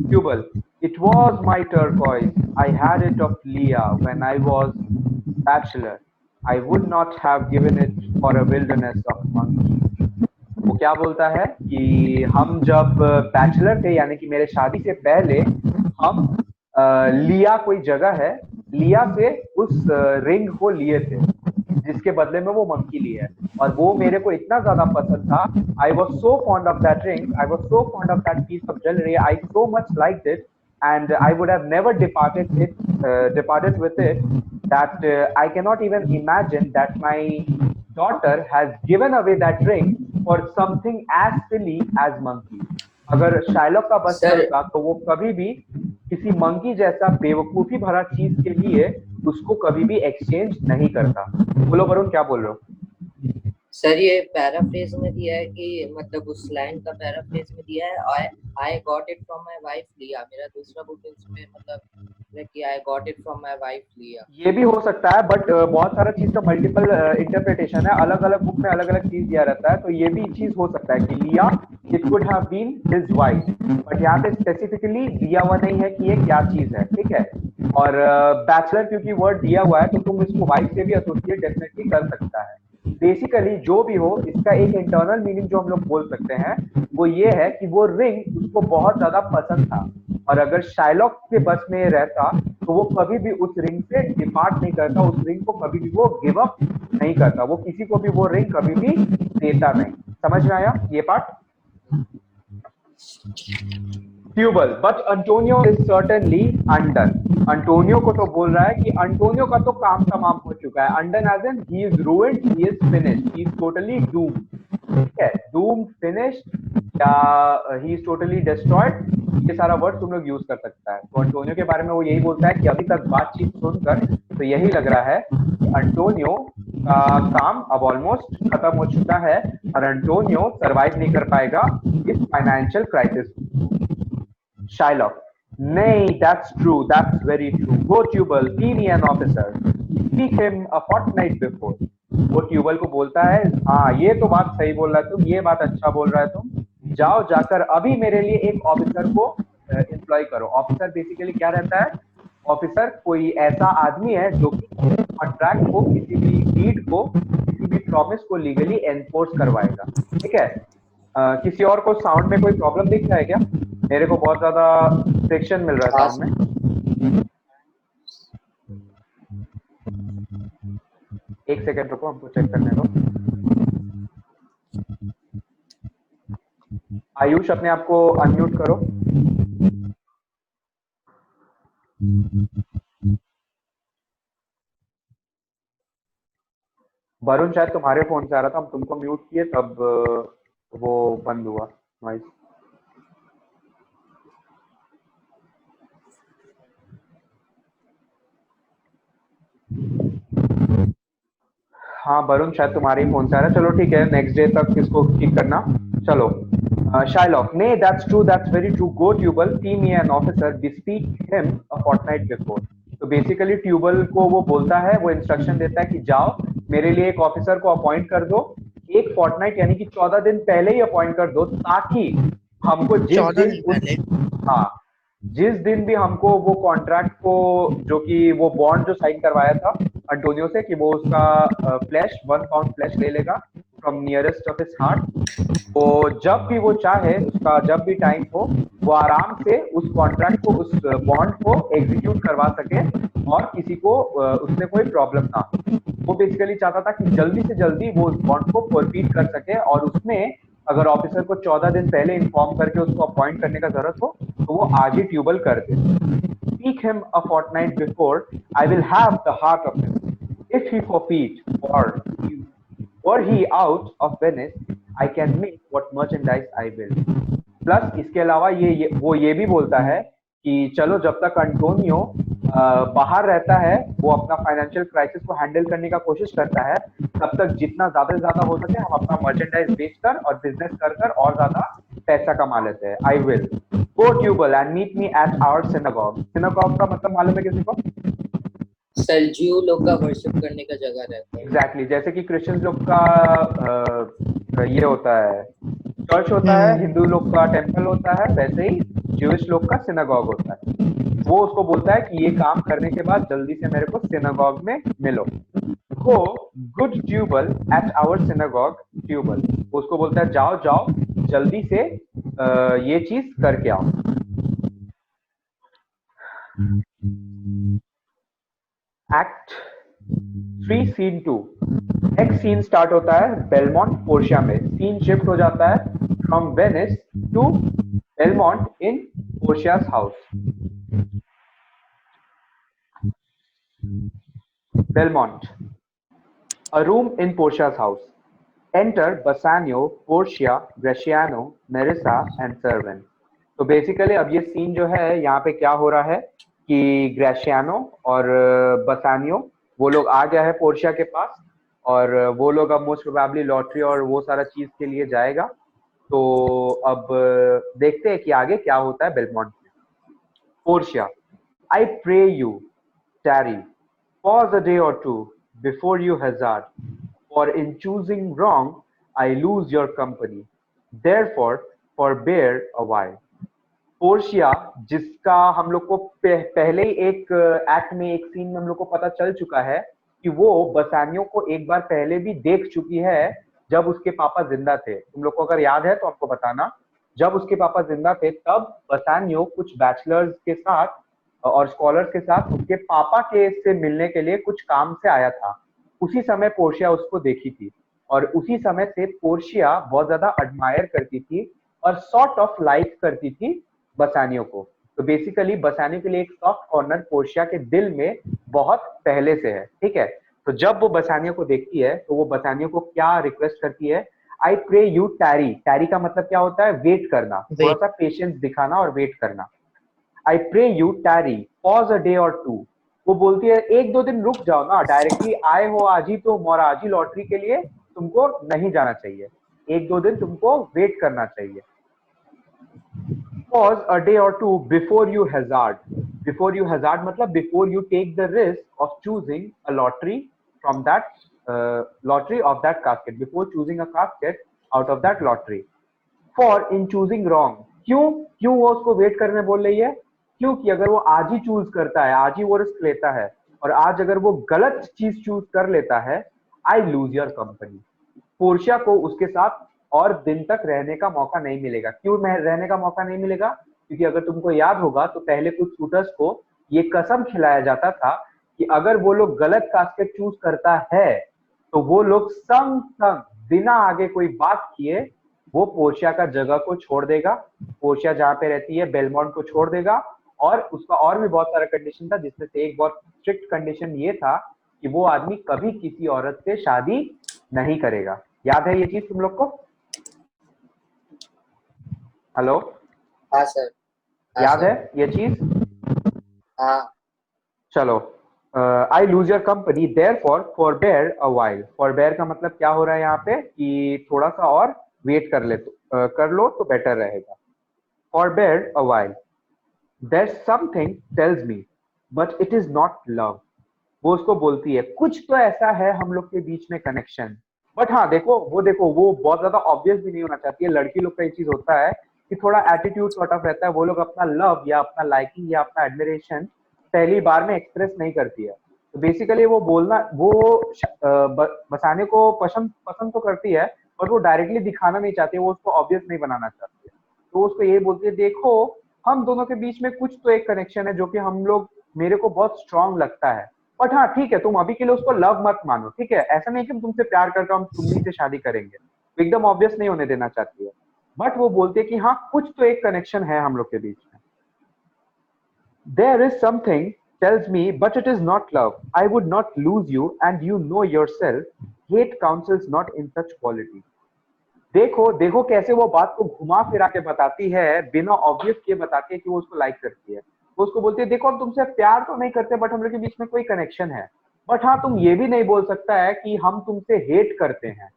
Tubal, it was my turquoise, I had it of Leah when I was bachelor, I would not have given it for a wilderness of monkeys. वो क्या बोलता है कि हम जब बैचलर थे, यानी कि मेरे शादी से पहले, हम लिया कोई जगह है, लिया से उस रिंग को लिए थे जिसके बदले में वो मंकी ली है, और वो मेरे को इतना ज्यादा पसंद था, I was so fond of that ring, I was so fond of that piece of jewellery, I so much liked it and I would have never departed with it, that I cannot even imagine that my daughter has given away that ring for something as silly as monkey. अगर Shylock का बस Sir- चलता तो वो कभी भी किसी monkey जैसा बेवकूफी भरा चीज के लिए उसको कभी भी एक्सचेंज नहीं करता। बोलो वरुण, क्या बोल रहे हो? सर ये पैराफ्रेज में दिया है कि मतलब उस लाइन का पैराफ्रेज में दिया है I got it from my wife लिया। मेरा दूसरा बुक है उसमें मतलब है कि I got it from my wife लिया। ये भी हो सकता है, बट बहुत सारा चीज का मल्टीपल इंटरप्रिटेशन है, अलग अलग बुक में अलग अलग चीज दिया रहता है, तो ये भी चीज हो सकता है कि लिया it could have been his wife, but यहाँ पे स्पेसिफिकली दिया हुआ नहीं है कि ये क्या चीज है, ठीक है। और बैचलर क्योंकि वर्ड दिया हुआ है तो तुम इसको वाइफ से भी एसोसिएट डेफिनेटली कर सकता है। बेसिकली जो भी हो, इसका एक इंटरनल मीनिंग जो हम लोग बोल सकते हैं वो ये है कि वो रिंग उसको बहुत ज्यादा पसंद था, और अगर शाइलॉक के बस में रहता तो वो कभी भी उस रिंग से डिपार्ट नहीं करता, उस रिंग को कभी भी वो गिव अप नहीं करता, वो किसी को भी वो रिंग कभी भी देता नहीं। समझ में आया ये part? Tubal, but Antonio is certainly undone. Antonio को तो बोल रहा है कि अंटोनियो का तो काम तमाम हो चुका है। Undone as in he is ruined, he is finished, he is totally doomed, ठीक है। डूम्ड, फिनिश्ड या ही इज टोटली डिस्ट्रॉयड, ये सारा वर्ड तुम लोग यूज कर सकता है। तो अंटोनियो के बारे में वो यही बोलता है कि अभी तक बातचीत सुनकर तो यही लग रहा है कि अंटोनियो का काम अब ऑलमोस्ट खत्म हो चुका है और अंटोनियो सरवाइव नहीं कर पाएगा इस financial crisis. Shylock, nay, that's true, that's very true. Go Tubal, be me an officer. Speak him a fortnight before. वो ट्यूबल को बोलता है, हाँ ये तो बात सही बोल रहा है तुम, ये बात अच्छा बोल रहा है तुम, जाओ जाकर अभी मेरे लिए एक ऑफिसर को एम्प्लॉय करो। ऑफिसर बेसिकली क्या रहता है? ऑफिसर कोई ऐसा आदमी है जो कि कॉन्ट्रैक्ट को, किसी भी डीड को, किसी भी प्रॉमिस को लीगली एनफोर्स करवाएगा, ठीक है। किसी और को साउंड में कोई प्रॉब्लम दिख रहा है क्या? मेरे को बहुत ज्यादा फ्रिक्शन मिल रहा है साउंड में। एक सेकंड रुको, हमको चेक करने दो। आयुष अपने आप को अनम्यूट करो। वरुण शायद तुम्हारे फोन से आ रहा था, हम तुमको म्यूट किए तब वो बंद हुआ नॉइस। हाँ वरुण शायद तुम्हारे ही फोन से आ रहा है। चलो ठीक है, नेक्स्ट डे तक इसको ठीक करना। चलो Shylock, nay, that's true, that's very true. Go Tubal, see me an officer, bespeak him a fortnight before. तो बेसिकली ट्यूबल को वो बोलता है, वो इंस्ट्रक्शन देता है कि जाओ मेरे लिए एक ऑफिसर को अपॉइंट कर दो, एक फोर्टनाइट यानी कि 14 दिन पहले ही अपॉइंट कर दो, ताकि हमको जिस दिन भी हमको वो कॉन्ट्रैक्ट को, जो कि वो बॉन्ड जो साइन करवाया था अंटोनियो से कि वो उसका फ्लैश 1 पाउंड फ्लैश ले लेगा from nearest of his heart, तो जब भी वो चाहे, उसका जब भी टाइम हो, वो आराम से उस कॉन्ट्रैक्ट को, उस बॉन्ड को एग्जीक्यूट करवा सके और किसी को उसमें कोई प्रॉब्लम ना हो। वो बेसिकली चाहता था कि जल्दी से जल्दी वो उस बॉन्ड को फॉरफीट कर सके, और उसमें अगर ऑफिसर को 14 दिन पहले इन्फॉर्म करके उसको अपॉइंट करने का जरूरत हो तो वो आज ही ट्यूबल कर दे। Speak him a fortnight before, I will have the heart of him. If he forfeit or he out of Venice, I can make what merchandise I will. Plus इसके अलावा वो ये भी बोलता है कि चलो जब तक अंटोनियो बाहर रहता है, वो अपना फाइनेंशियल क्राइसिस को हैंडल करने का कोशिश करता है, तब तक जितना ज्यादा से ज्यादा हो सके हम अपना मर्चेंडाइज बेचकर और बिजनेस कर और ज्यादा पैसा कमा लेते हैं। I will go Tubal and meet me at our synagogue. Synagogue का मतलब मालूम है किसी को? सर ज्यू लोग का वर्शिप करने का जगह रहता है। एग्जैक्टली, जैसे कि क्रिश्चियन लोग का ये होता है चर्च होता है, हिंदू लोग का टेम्पल होता है, वैसे ही ज्यूइश लोग का सिनेगॉग होता है। वो उसको बोलता है कि ये काम करने के बाद जल्दी से मेरे को सिनेगॉग में मिलो। Go good Tubal at our synagogue Tubal, उसको बोलता है जाओ जाओ जल्दी से ये चीज करके आओ। Act 3 scene 2। Next scene start होता है बेलमोंट पोर्शिया में। सीन शिफ्ट हो जाता है from Venice to Belmont in Portia's house. Belmont, a room in Portia's house. Enter Bassanio, Portia, Gratiano, Nerissa and servant. तो बेसिकली अब ये सीन जो है यहाँ पे क्या हो रहा है कि ग्रेशियानो और बसानियो वो लोग आ गया है पोर्शिया के पास, और वो लोग अब मोस्ट प्रोबेबली लॉटरी और वो सारा चीज के लिए जाएगा। तो अब देखते हैं कि आगे क्या होता है बेलमोंट में। Portia, I pray you tarry, pause a day or two before you hazard, for in choosing wrong I lose your company, therefore forbear a while। Portia, जिसका हम लोग को पहले ही एक एक्ट में, एक सीन में हम लोग को पता चल चुका है कि वो बसानियों को एक बार पहले भी देख चुकी है जब उसके पापा जिंदा थे। तुम लोग को अगर याद है तो आपको बताना, जब उसके पापा जिंदा थे तब बसानियो कुछ बैचलर्स के साथ और स्कॉलर्स के साथ उसके पापा के से मिलने के लिए कुछ काम से आया था। उसी समय पोर्शिया उसको देखी थी, और उसी समय से पोर्शिया बहुत ज्यादा एडमायर करती थी और सॉर्ट ऑफ लाइक करती थी बसानियों को। तो बेसिकली बसानियों के लिए एक सॉफ्ट कॉर्नर पोर्शिया के दिल में बहुत पहले से है, ठीक है। तो जब वो बसानियों को देखती है तो वो बसानियों को क्या रिक्वेस्ट करती है, आई प्रे यू टैरी। टैरी का मतलब क्या होता है, वेट करना, थोड़ा सा पेशेंस दिखाना और वेट करना। I pray you tarry, pause a day और टू। वो बोलती है एक दो दिन रुक जाओ ना, डायरेक्टली आए हो आज ही तुम और आज ही लॉटरी के लिए तुमको नहीं जाना चाहिए, एक दो दिन तुमको वेट करना चाहिए। Pause a day or two before you hazard. Before you hazard मतलब before you take the risk of choosing a lottery from that lottery of that casket. Before choosing a casket out of that lottery. For in choosing wrong. क्यों वो उसको wait करने बोल रही है? क्योंकि अगर वो आज ही चूज करता है, आज ही वो रिस्क लेता है, और आज अगर वो गलत चीज चूज कर लेता है, आई लूज योर कंपनी। पोर्शिया को उसके साथ और दिन तक रहने का मौका नहीं मिलेगा। क्यों रहने का मौका नहीं मिलेगा? क्योंकि अगर तुमको याद होगा तो पहले कुछ शूटर्स को ये कसम खिलाया जाता था कि अगर वो लोग गलत कास्केट चूज करता है तो वो लोग संग संग बिना आगे कोई बात किए वो पोर्शिया का जगह को छोड़ देगा, पोर्शिया जहाँ पे रहती है बेलमोंट को छोड़ देगा। और उसका और भी बहुत सारा कंडीशन था, जिसमें से एक बहुत स्ट्रिक्ट कंडीशन ये था कि वो आदमी कभी किसी औरत से शादी नहीं करेगा। याद है ये चीज तुम लोग को? हेलो, हाँ सर, याद है ये चीज? हाँ। चलो, I lose your company therefore forbear a while. Forbear का मतलब क्या हो रहा है यहाँ पे कि थोड़ा सा और वेट कर ले कर लो तो बेटर रहेगा। Forbear a while, there something tells me but it is not love. वो उसको बोलती है कुछ तो ऐसा है हम लोग के बीच में कनेक्शन, बट हाँ देखो वो बहुत ज्यादा ऑब्वियस भी नहीं होना चाहती है। लड़की लोग का ये चीज होता है कि थोड़ा एटीट्यूड सॉर्ट ऑफ रहता है, वो लोग अपना लव या अपना लाइकिंग या अपना एडमिरेशन पहली बार में एक्सप्रेस नहीं करती है। तो बेसिकली वो बोलना, वो बसाने को पसंद तो करती है, बट वो डायरेक्टली दिखाना नहीं चाहती है, वो उसको ऑब्वियस नहीं बनाना चाहती है। तो उसको ये बोलती है देखो हम दोनों के बीच में कुछ तो एक कनेक्शन है जो कि हम लोग, मेरे को बहुत स्ट्रांग लगता है, बट हाँ ठीक है तुम अभी के लिए उसको लव मत मानो, ठीक है। ऐसा नहीं कि हम तुमसे प्यार करके हम तुम्ही से शादी करेंगे, तो एकदम ऑब्वियस नहीं होने देना चाहती है, बट वो बोलते हैं कि हाँ कुछ तो एक कनेक्शन है हम लोग के बीच में। There is something tells me but it is not love, I would not lose you and you know yourself, hate counsels not in such quality. देखो कैसे वो बात को घुमा फिरा के बताती है, बिना ऑब्वियस के बताती है कि वो उसको लाइक करती है। वो उसको बोलती है देखो हम तुमसे प्यार तो नहीं करते, बट हम लोग के बीच में कोई कनेक्शन है, बट हाँ तुम ये भी नहीं बोल सकता है कि हम तुमसे हेट करते हैं।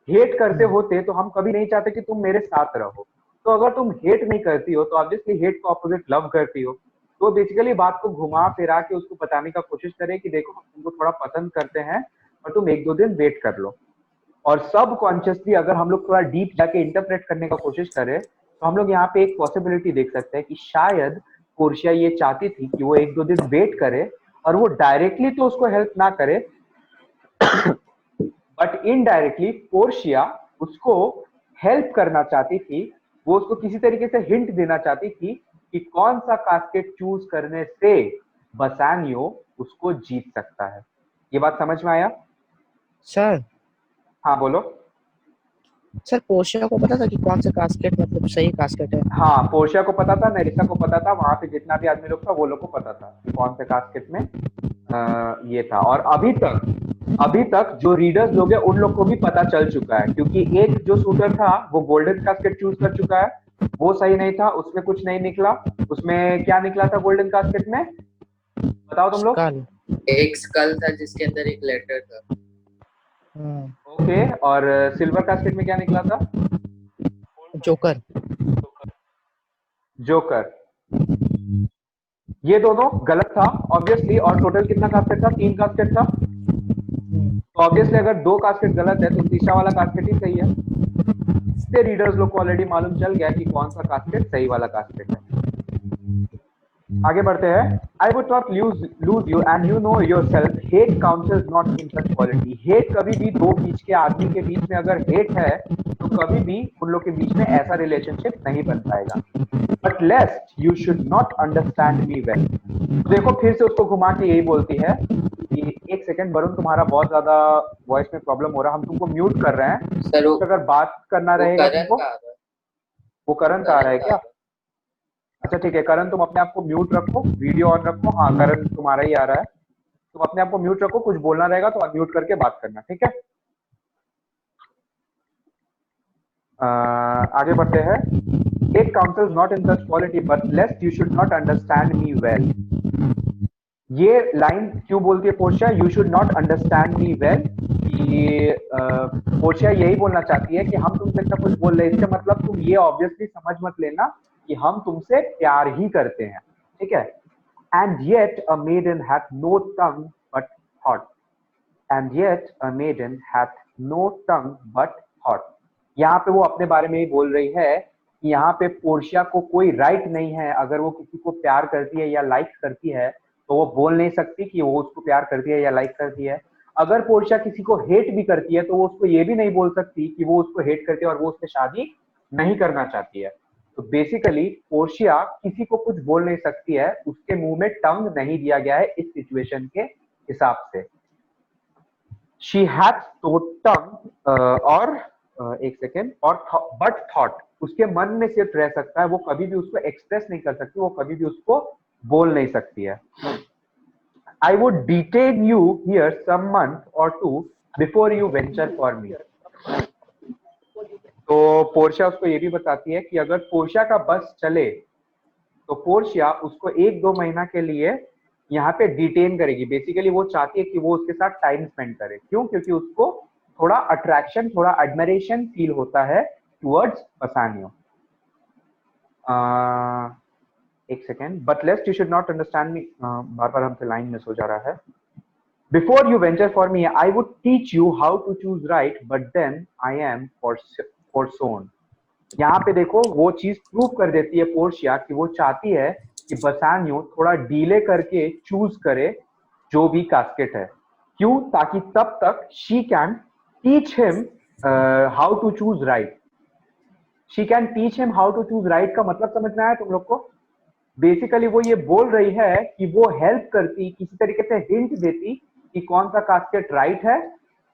हेट करते होते तो हम कभी नहीं चाहते कि तुम मेरे साथ रहो। तो अगर तुम हेट नहीं करती हो तो ऑब्वियसली हेट को ऑपोजिट लव करती हो। तो बेसिकली बात को घुमा फिरा के उसको बताने का कोशिश करे कि देखो हम तुमको थोड़ा पसंद करते हैं और तुम एक दो दिन वेट कर लो। और सब कॉन्शियसली अगर हम लोग थोड़ा डीप जाके इंटरप्रेट करने का कोशिश करें तो हम लोग यहाँ पे एक पॉसिबिलिटी देख सकते हैं कि शायद पोर्शिया ये चाहती थी कि वो एक दो दिन वेट करे और वो डायरेक्टली तो उसको हेल्प ना करे, बट इनडायरेक्टली पोर्शिया उसको हेल्प करना चाहती थी। वो उसको किसी तरीके से हिंट देना चाहती थी कि कौन सा कास्केट चूज करने से बसानियो उसको जीत सकता है। ये बात समझ में आया सर? हाँ बोलो। सर पोर्शिया को पता था कि कौन सा कास्केट मतलब सही कास्केट है? हाँ पोर्शिया को पता था, नेरिसा को पता था, वहां पे जितना भी आदमी लोग था वो लोग को पता था कि कौन से कास्केट में ये था। और अभी तक अभी तक जो रीडर्स लोग हैं उन लोग को भी पता चल चुका है, क्योंकि एक जो शूटर था वो गोल्डन कास्केट चूज कर चुका है, वो सही नहीं था, उसमें कुछ नहीं निकला। उसमें क्या निकला था गोल्डन कास्केट में, बताओ तुम लोग। स्कल। एक स्कल था जिसके अंदर एक लेटर था। ओके, और सिल्वर कास्केट में क्या निकला था? जोकर। जोकर। ये दोनों गलत था ऑब्वियसली, और टोटल कितना कास्केट था? 3 कास्केट था। तो ऑब्वियसली अगर 2 कास्केट गलत है तो तीसरा वाला कास्केट ही सही है। इससे रीडर्स लोग को ऑलरेडी मालूम चल गया कि कौन सा कास्केट सही वाला कास्केट है। आगे बढ़ते हैं। आई would not lose you and you know your self, hate counsels not in such quality. Hate कभी भी दो बीच के आदमी के बीच में अगर हेट है तो कभी भी उन लोग के बीच में ऐसा रिलेशनशिप नहीं बन पाएगा। But lest you should not understand me well. देखो फिर से उसको घुमा के यही बोलती है कि एक सेकंड वरुण, तुम्हारा बहुत ज्यादा वॉइस में प्रॉब्लम हो रहा है, हम तुमको म्यूट कर रहे हैं। सर तो अगर बात करना रहेगा तुमको, वो करण का आ रहा है क्या? अच्छा ठीक है करण, तुम अपने आप को म्यूट रखो, वीडियो ऑन रखो। हाँ करण तुम्हारा ही आ रहा है, तुम अपने आप को म्यूट रखो, कुछ बोलना रहेगा तो अनम्यूट करके बात करना, ठीक है? आगे बढ़ते हैं। Hate counsels not in such quality, but lest you should not understand me well. ये लाइन क्यों बोलती है Portia, you should not understand me well? Portia यही बोलना चाहती है कि हम तुमसे इतना कुछ बोल रहे हैं, इसका मतलब तुम ये ऑब्वियसली समझ मत लेना कि हम तुमसे प्यार ही करते हैं, ठीक है? And yet a maiden hath no tongue but thought. And yet a maiden hath no tongue but thought. यहाँ पे वो अपने बारे में ही बोल रही है कि यहाँ पे पोर्शिया को कोई राइट नहीं है, अगर वो किसी को प्यार करती है या लाइक करती है तो वो बोल नहीं सकती कि वो उसको प्यार करती है या लाइक करती है। अगर पोर्शिया किसी को हेट भी करती है तो वो उसको ये भी नहीं बोल सकती कि वो उसको हेट करती है और वो उससे शादी नहीं करना चाहती है। तो बेसिकली पोर्शिया किसी को कुछ बोल नहीं सकती है, उसके मुंह में टंग नहीं दिया गया है इस सिचुएशन के हिसाब से। शी हैथ तो टंग और एक सेकेंड, और बट थॉट, उसके मन में सिर्फ रह सकता है, वो कभी भी उसको एक्सप्रेस नहीं कर सकती, वो कभी भी उसको बोल नहीं सकती है। I would detain you here some month or two before you venture for me. तो पोर्शिया उसको ये भी बताती है कि अगर पोर्शिया का बस चले तो पोर्शिया उसको 1-2 महीना के लिए यहाँ पे डिटेन करेगी। बेसिकली वो चाहती है कि वो उसके साथ टाइम स्पेंड करे। क्यों? क्योंकि उसको थोड़ा अट्रैक्शन, थोड़ा एडमिरेशन फील होता है टुवर्ड्स बसानियो। एक second, but lest you should not understand me, बार बार हमसे लाइन मिस हो जा रहा है। Before you venture for me I would teach you how to choose right, but then I am forsworn. यहाँ पे देखो वो चीज प्रूव कर देती है पोर्शिया कि वो चाहती है कि बसानियो थोड़ा डीले करके चूज करे जो भी कास्केट है। क्यों? ताकि तब तक she can teach him how to choose right. She can teach him how to choose right का मतलब समझ में आया तुम लोग को? बेसिकली वो ये बोल रही है कि वो हेल्प करती, किसी तरीके से हिंट देती कि कौन सा कास्केट राइट है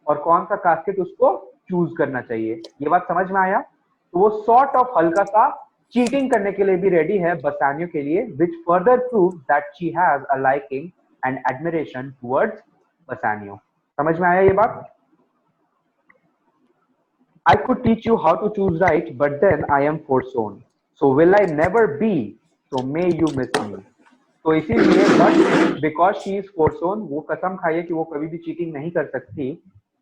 और कौन सा कास्केट उसको चूज करना चाहिए। ये बात समझ में आया? तो वो सॉर्ट ऑफ हल्का सा चीटिंग करने के लिए भी रेडी है बसानियो के लिए, which further proves that she has a liking and admiration towards बसानियो। समझ में आया ये बात? I could teach you how to choose right, but then I am forsown. So will I never be? So may you miss me. तो इसीलिए but because she is forsown, वो कसम खाई है कि वो कभी भी चीटिंग नहीं कर सकती,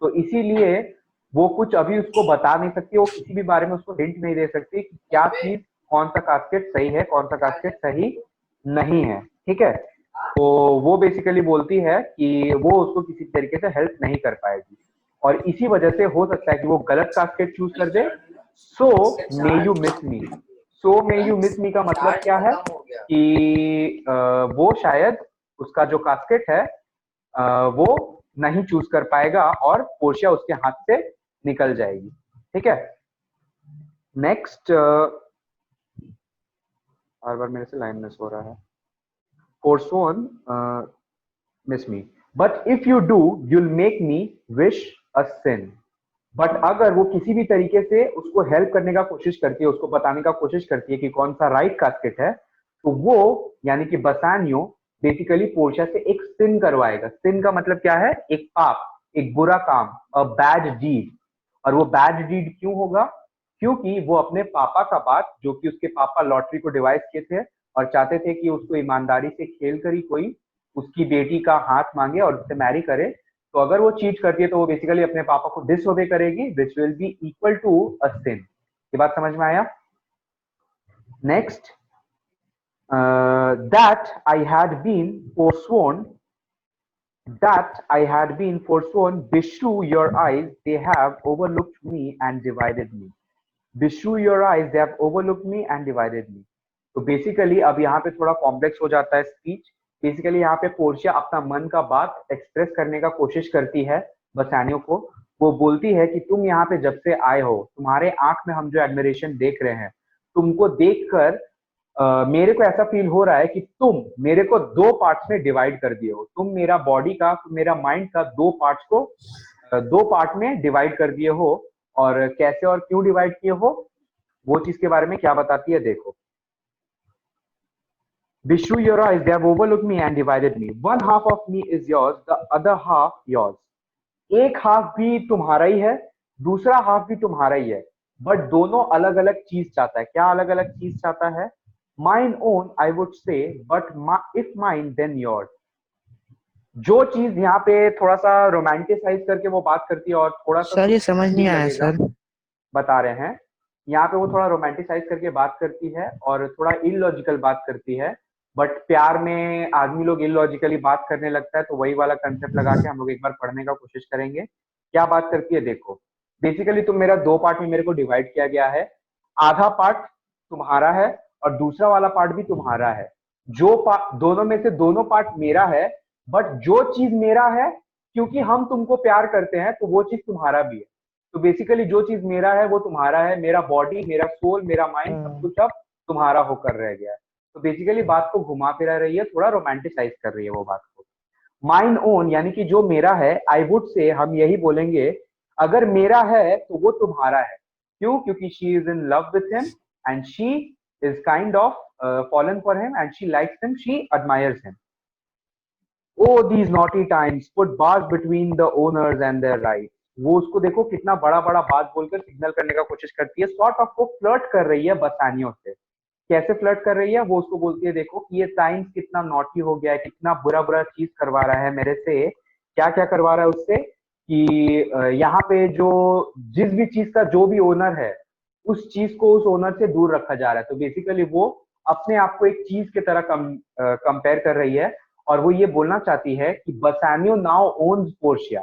तो इसीलिए वो कुछ अभी उसको बता नहीं सकती, वो किसी भी बारे में उसको हिंट नहीं दे सकती कि क्या चीज, कौन सा कास्केट सही है, कौन सा कास्केट सही नहीं है, ठीक है? तो वो बेसिकली बोलती है कि वो उसको किसी तरीके से हेल्प नहीं कर पाएगी और इसी वजह से हो सकता है कि वो गलत कास्केट चूज कर दे। So may you miss me. So may you miss me का मतलब क्या है कि वो शायद उसका जो कास्केट है वो नहीं चूज कर पाएगा और पोर्शिया उसके हाथ से निकल जाएगी, ठीक है? नेक्स्ट, बार बार मेरे से लाइन मिस हो रहा है। Forsworn miss me, but if you do you'll make me wish a sin. But अगर वो किसी भी तरीके से उसको हेल्प करने का कोशिश करती है, उसको बताने का कोशिश करती है कि कौन सा राइट कास्केट है, तो वो यानी कि बसानियो बेसिकली पोर्शिया से एक सिन करवाएगा। सिन का मतलब क्या है? एक पाप। एक बुरा काम, अ बैड डीड। और वो बैड डीड क्यों होगा? क्योंकि वो अपने पापा का बात, जो कि उसके पापा लॉटरी को डिवाइस किए थे और चाहते थे कि उसको ईमानदारी से खेल कर ही कोई उसकी बेटी का हाथ मांगे और उससे मैरी करे, तो अगर वो चीट करती है तो वो बेसिकली अपने पापा को डिसओबे करेगी, which will be equal to a sin. ये बात समझ में आया? Next, that I had been forsworn, beshrew your eyes, they have overlooked me and divided me. Beshrew your eyes, they have overlooked me and divided me. तो basically अब यहाँ पे थोड़ा कॉम्प्लेक्स हो जाता है स्पीच। बेसिकली यहाँ पे पोर्शिया अपना मन का बात एक्सप्रेस करने का कोशिश करती है बसानियो को। वो बोलती है कि तुम यहाँ पे जब से आए हो, तुम्हारे आंख में हम जो एडमिरेशन देख रहे हैं, तुमको देखकर मेरे को ऐसा फील हो रहा है कि तुम मेरे को दो पार्ट्स में डिवाइड कर दिए हो। तुम मेरा बॉडी का, मेरा माइंड का दो पार्ट्स को दो पार्ट में डिवाइड कर दिए हो। और कैसे और क्यों डिवाइड किए हो, वो चीज के बारे में क्या बताती है देखो। Beshrew your eyes, they have overlooked me and divided me. One half of me is yours, the other half yours. एक हाफ भी तुम्हारा ही है, दूसरा हाफ भी तुम्हारा ही है, बट दोनों अलग अलग चीज चाहता है। क्या अलग अलग चीज चाहता है? Mine own, I would say, but if mine, then yours. जो चीज यहाँ पे थोड़ा सा रोमांटिसाइज करके वो बात करती है और थोड़ा सा सर ये समझ नहीं आया लगेगा, सर। बता रहे हैं। यहाँ पे वो थोड़ा रोमांटिसाइज करके बात करती है और थोड़ा इलॉजिकल बात करती है, बट प्यार में आदमी लोग इलॉजिकली बात करने लगता है, तो वही वाला कंसेप्ट लगा के हम लोग एक बार पढ़ने का कोशिश करेंगे। क्या बात करती है देखो। बेसिकली तुम मेरा दो पार्ट में मेरे को डिवाइड किया गया है, आधा पार्ट तुम्हारा है और दूसरा वाला पार्ट भी तुम्हारा है। जो दोनों में से दोनों पार्ट मेरा है, बट जो चीज मेरा है, क्योंकि हम तुमको प्यार करते हैं तो वो चीज तुम्हारा भी है। तो बेसिकली जो चीज मेरा है वो तुम्हारा है, मेरा बॉडी, मेरा सोल, मेरा माइंड, सब कुछ अब तुम्हारा होकर रह गया है। तो बेसिकली बात को घुमा फिरा रही है, थोड़ा रोमांटिसाइज कर रही है वो बात को। माइन ओन यानी कि जो मेरा है, आई वुड से हम यही बोलेंगे, अगर मेरा है तो वो तुम्हारा है। क्यों? क्योंकि she is in love with him and she is kind of fallen for him and she likes him, she admires him. Oh, these naughty times put bars between the owners and their rights. वो उसको देखो कितना बड़ा बड़ा बात बोलकर signal करने का कोशिश करती है, सॉर्ट ऑफ वो फ्लर्ट कर रही है बसानियों से। कैसे फ्लर्ट कर रही है? वो उसको बोलती है देखो कि ये टाइम्स कितना नॉटी हो गया है, कितना बुरा बुरा चीज करवा रहा है मेरे से। क्या क्या करवा रहा है उससे कि यहाँ पे जो जिस भी चीज का जो भी ओनर है, उस चीज को उस ओनर से दूर रखा जा रहा है। तो बेसिकली वो अपने आप को एक चीज की तरह कंपेयर कर रही है और वो ये बोलना चाहती है कि बसानियो नाउ ओन्स पोर्शिया।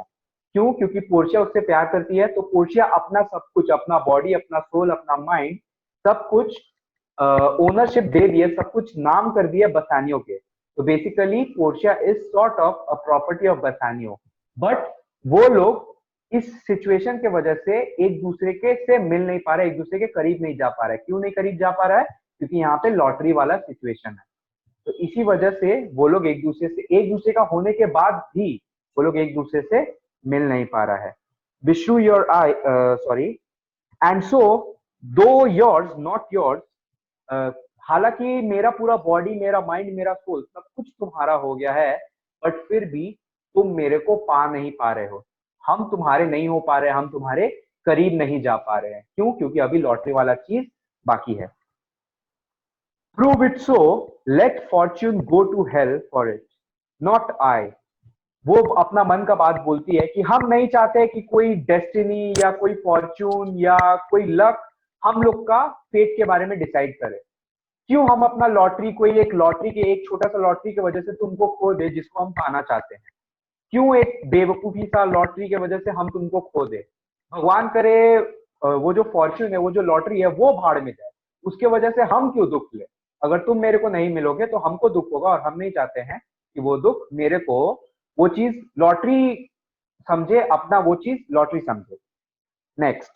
क्यों? क्योंकि पोर्शिया उससे प्यार करती है, तो पोर्शिया अपना सब कुछ, अपना बॉडी, अपना सोल, अपना माइंड, सब कुछ ओनरशिप दे दिए, सब कुछ नाम कर दिया बसानियो के। तो basically Portia is sort of a property of Bassanio, but वो लोग इस सिचुएशन के वजह से एक दूसरे के से मिल नहीं पा रहे, एक दूसरे के करीब नहीं जा पा रहे। क्यों नहीं करीब जा पा रहा है? क्योंकि यहाँ पे लॉटरी वाला सिचुएशन है। तो इसी वजह से वो लोग एक दूसरे का होने के बाद भी वो लोग एक दूसरे से मिल नहीं पा रहा है। Beshrew your eye, sorry, and so though yours not yours, हालांकि मेरा पूरा बॉडी, मेरा माइंड, मेरा सोल, सब कुछ तुम्हारा हो गया है, बट फिर भी तुम मेरे को पा नहीं पा रहे हो। हम तुम्हारे नहीं हो पा रहे, हम तुम्हारे करीब नहीं जा पा रहे हैं। क्यों? क्योंकि अभी लॉटरी वाला चीज बाकी है। Prove it so, let fortune go to hell for it, not I. वो अपना मन का बात बोलती है कि हम नहीं चाहते कि कोई डेस्टिनी या कोई फॉर्च्यून या कोई लक हम लोग का फेट के बारे में डिसाइड करे। क्यों हम अपना लॉटरी, कोई एक लॉटरी के, एक छोटा सा लॉटरी की वजह से तुमको खो दे जिसको हम पाना चाहते हैं? क्यों एक बेवकूफी सा लॉटरी की वजह से हम तुमको खो दे? भगवान करे वो जो फॉर्च्यून है, वो जो लॉटरी है, वो भाड़ में जाए, उसके वजह से हम क्यों दुख ले? अगर तुम मेरे को नहीं मिलोगे तो हमको दुख होगा, और हम नहीं चाहते हैं कि वो दुख मेरे को, वो चीज लॉटरी समझे, अपना वो चीज लॉटरी समझे। Next,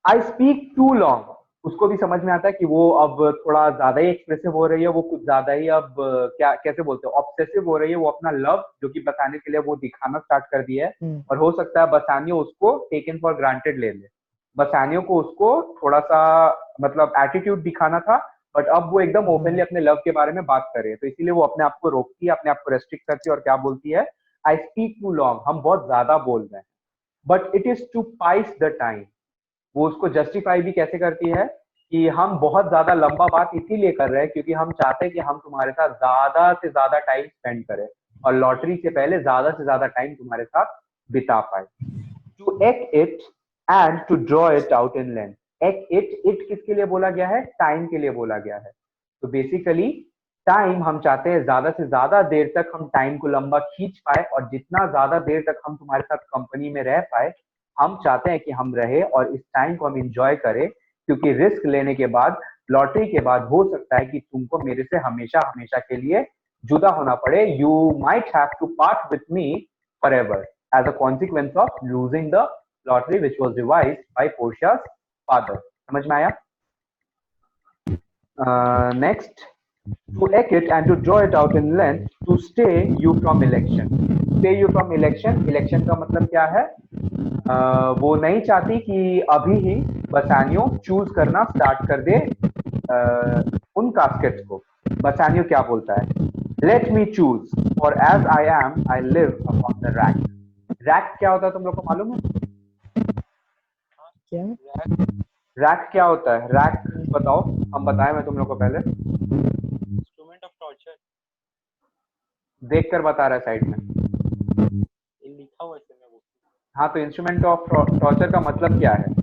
I speak too long. उसको भी समझ में आता है कि वो अब थोड़ा ज्यादा ही एक्सप्रेसिव हो रही है, वो कुछ ज्यादा ही अब क्या कैसे बोलते हैं, ऑब्सेसिव हो रही है। वो अपना लव जो कि बसाने के लिए वो दिखाना स्टार्ट कर दिया है, और हो सकता है बसानियो उसको टेकन फॉर ग्रांटेड ले ले। बसानियो को उसको थोड़ा सा मतलब एटीट्यूड दिखाना था, बट अब वो एकदम ओपनली अपने लव के बारे में बात कर रही है। तो इसीलिए वो अपने आप को रोकती है, अपने आप को रेस्ट्रिक्ट करती है और क्या बोलती है, आई स्पीक टू लॉन्ग, हम बहुत ज्यादा बोल रहे हैं, but it is to peize the time. वो उसको जस्टिफाई भी कैसे करती है कि हम बहुत ज्यादा लंबा बात इसीलिए कर रहे हैं क्योंकि हम चाहते हैं कि हम तुम्हारे साथ ज्यादा से ज्यादा टाइम स्पेंड करें और लॉटरी से पहले ज्यादा से ज्यादा टाइम तुम्हारे साथ बिता पाए। To eke it and to draw it out in length. Eke it किसके लिए बोला गया है? टाइम के लिए बोला गया है। तो बेसिकली टाइम हम चाहते हैं ज्यादा से ज्यादा देर तक हम टाइम को लंबा खींच पाए और जितना ज्यादा देर तक हम तुम्हारे साथ कंपनी में रह पाए हम चाहते हैं कि हम रहे और इस टाइम को हम इंजॉय करें, क्योंकि रिस्क लेने के बाद, लॉटरी के बाद हो सकता है कि तुमको मेरे से हमेशा हमेशा के लिए जुदा होना पड़े। You might have to part with me forever as a consequence of losing the lottery which was devised by Portia's father. समझ में आया? Next, to egg it and to draw it out in length, to stay you from election. Stay you from election, election का मतलब क्या है? वो नहीं चाहती कि अभी ही बसानियो चूज करना स्टार्ट कर दे उन कास्केट्स को। बसानियो क्या बोलता है? Let me choose, for as I am, I live upon the rack. Rack क्या होता है तुम लोग को मालूम है? क्या? रैक क्या होता है? रैक बताओ, हम बताएं मैं तुम लोग को पहले। Instrument of torture. देख कर बता रहा है साइड में, ये लिखा हुआ है इसमें वो। हाँ, तो इंस्ट्रूमेंट ऑफ टॉर्चर का मतलब क्या है?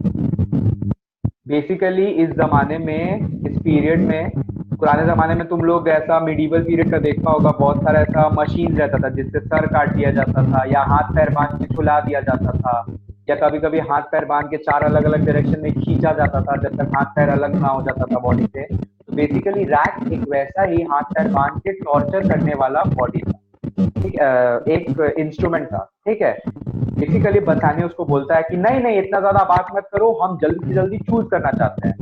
बेसिकली इस जमाने में, इस पीरियड में, पुराने जमाने में तुम लोग ऐसा मिडीवल पीरियड का देखा होगा, बहुत सारा ऐसा मशीन रहता था जिससे सर काट दिया जाता था या हाथ पैर बांध के छुला दिया जाता था या कभी कभी हाथ पैर बांध के 4 अलग अलग डायरेक्शन में खींचा जाता था जब तक हाथ पैर अलग ना हो जाता था बॉडी से। तो बेसिकली रैक एक वैसा ही हाथ पैर बांध के टॉर्चर करने वाला बॉडी था, ठीक, एक इंस्ट्रूमेंट था, ठीक है। बेसिकली बसानियो उसको बोलता है कि नहीं नहीं, इतना ज्यादा बात मत करो, हम जल्दी से जल्दी चूज करना चाहते हैं।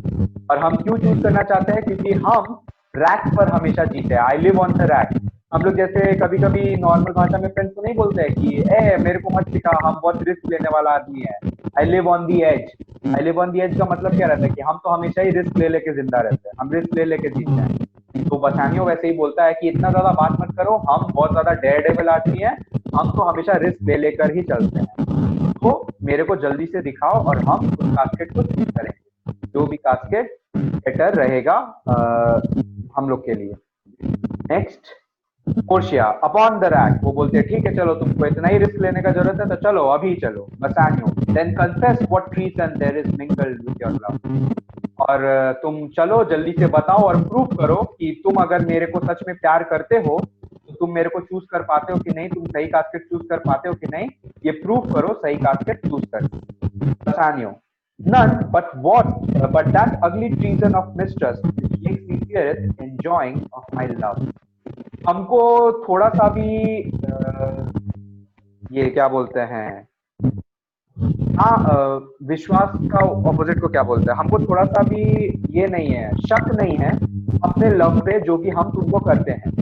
और हम क्यों चूज करना चाहते हैं? क्योंकि हम रैक पर हमेशा जीते हैं। आई लिव ऑन द रैक। हम लोग जैसे कभी कभी नॉर्मल भाषा में फ्रेंड्स को नहीं बोलते हैं कि ए मेरे को मत सिखा, हम बहुत रिस्क लेने वाला आदमी है। I live on the edge. I live on the edge का मतलब क्या रहता है कि हम तो हमेशा ही रिस्क ले लेके जिंदा रहते हैं, हम रिस्क ले लेके जीते हैं। तो बसानियो वैसे ही बोलता है कि इतना ज्यादा बात मत करो, हम बहुत ज्यादा डेयरडेविल आदमी है, हम तो हमेशा रिस्क ले लेकर ही चलते हैं। तो मेरे को जल्दी से दिखाओ और हम उस कास्केट को चूज करेंगे, जो भी कास्केट बेटर रहेगा हम लोग के लिए। Next, Portia upon the rack. वो बोलते हैं ठीक है चलो, तुमको इतना ही रिस्क लेने का जरूरत है तो चलो अभी चलो। Bassanio, then confess what treason there is mingled with your love. और तुम चलो जल्दी से बताओ और प्रूव करो कि तुम अगर मेरे को सच में प्यार करते हो तो तुम मेरे को चूज कर पाते हो कि नहीं, तुम सही कास्केट चूज कर पाते हो कि नहीं, ये प्रूव करो सही कास्केट चूज कर। बसानियो, none but that ugly treason of mistrust which makes me fear it enjoying of my love. हमको थोड़ा सा भी ये क्या बोलते हैं, हाँ, विश्वास का ऑपोजिट को क्या बोलते हैं, हमको थोड़ा सा भी ये नहीं है, शक नहीं है अपने लव पे जो कि हम तुमको करते हैं।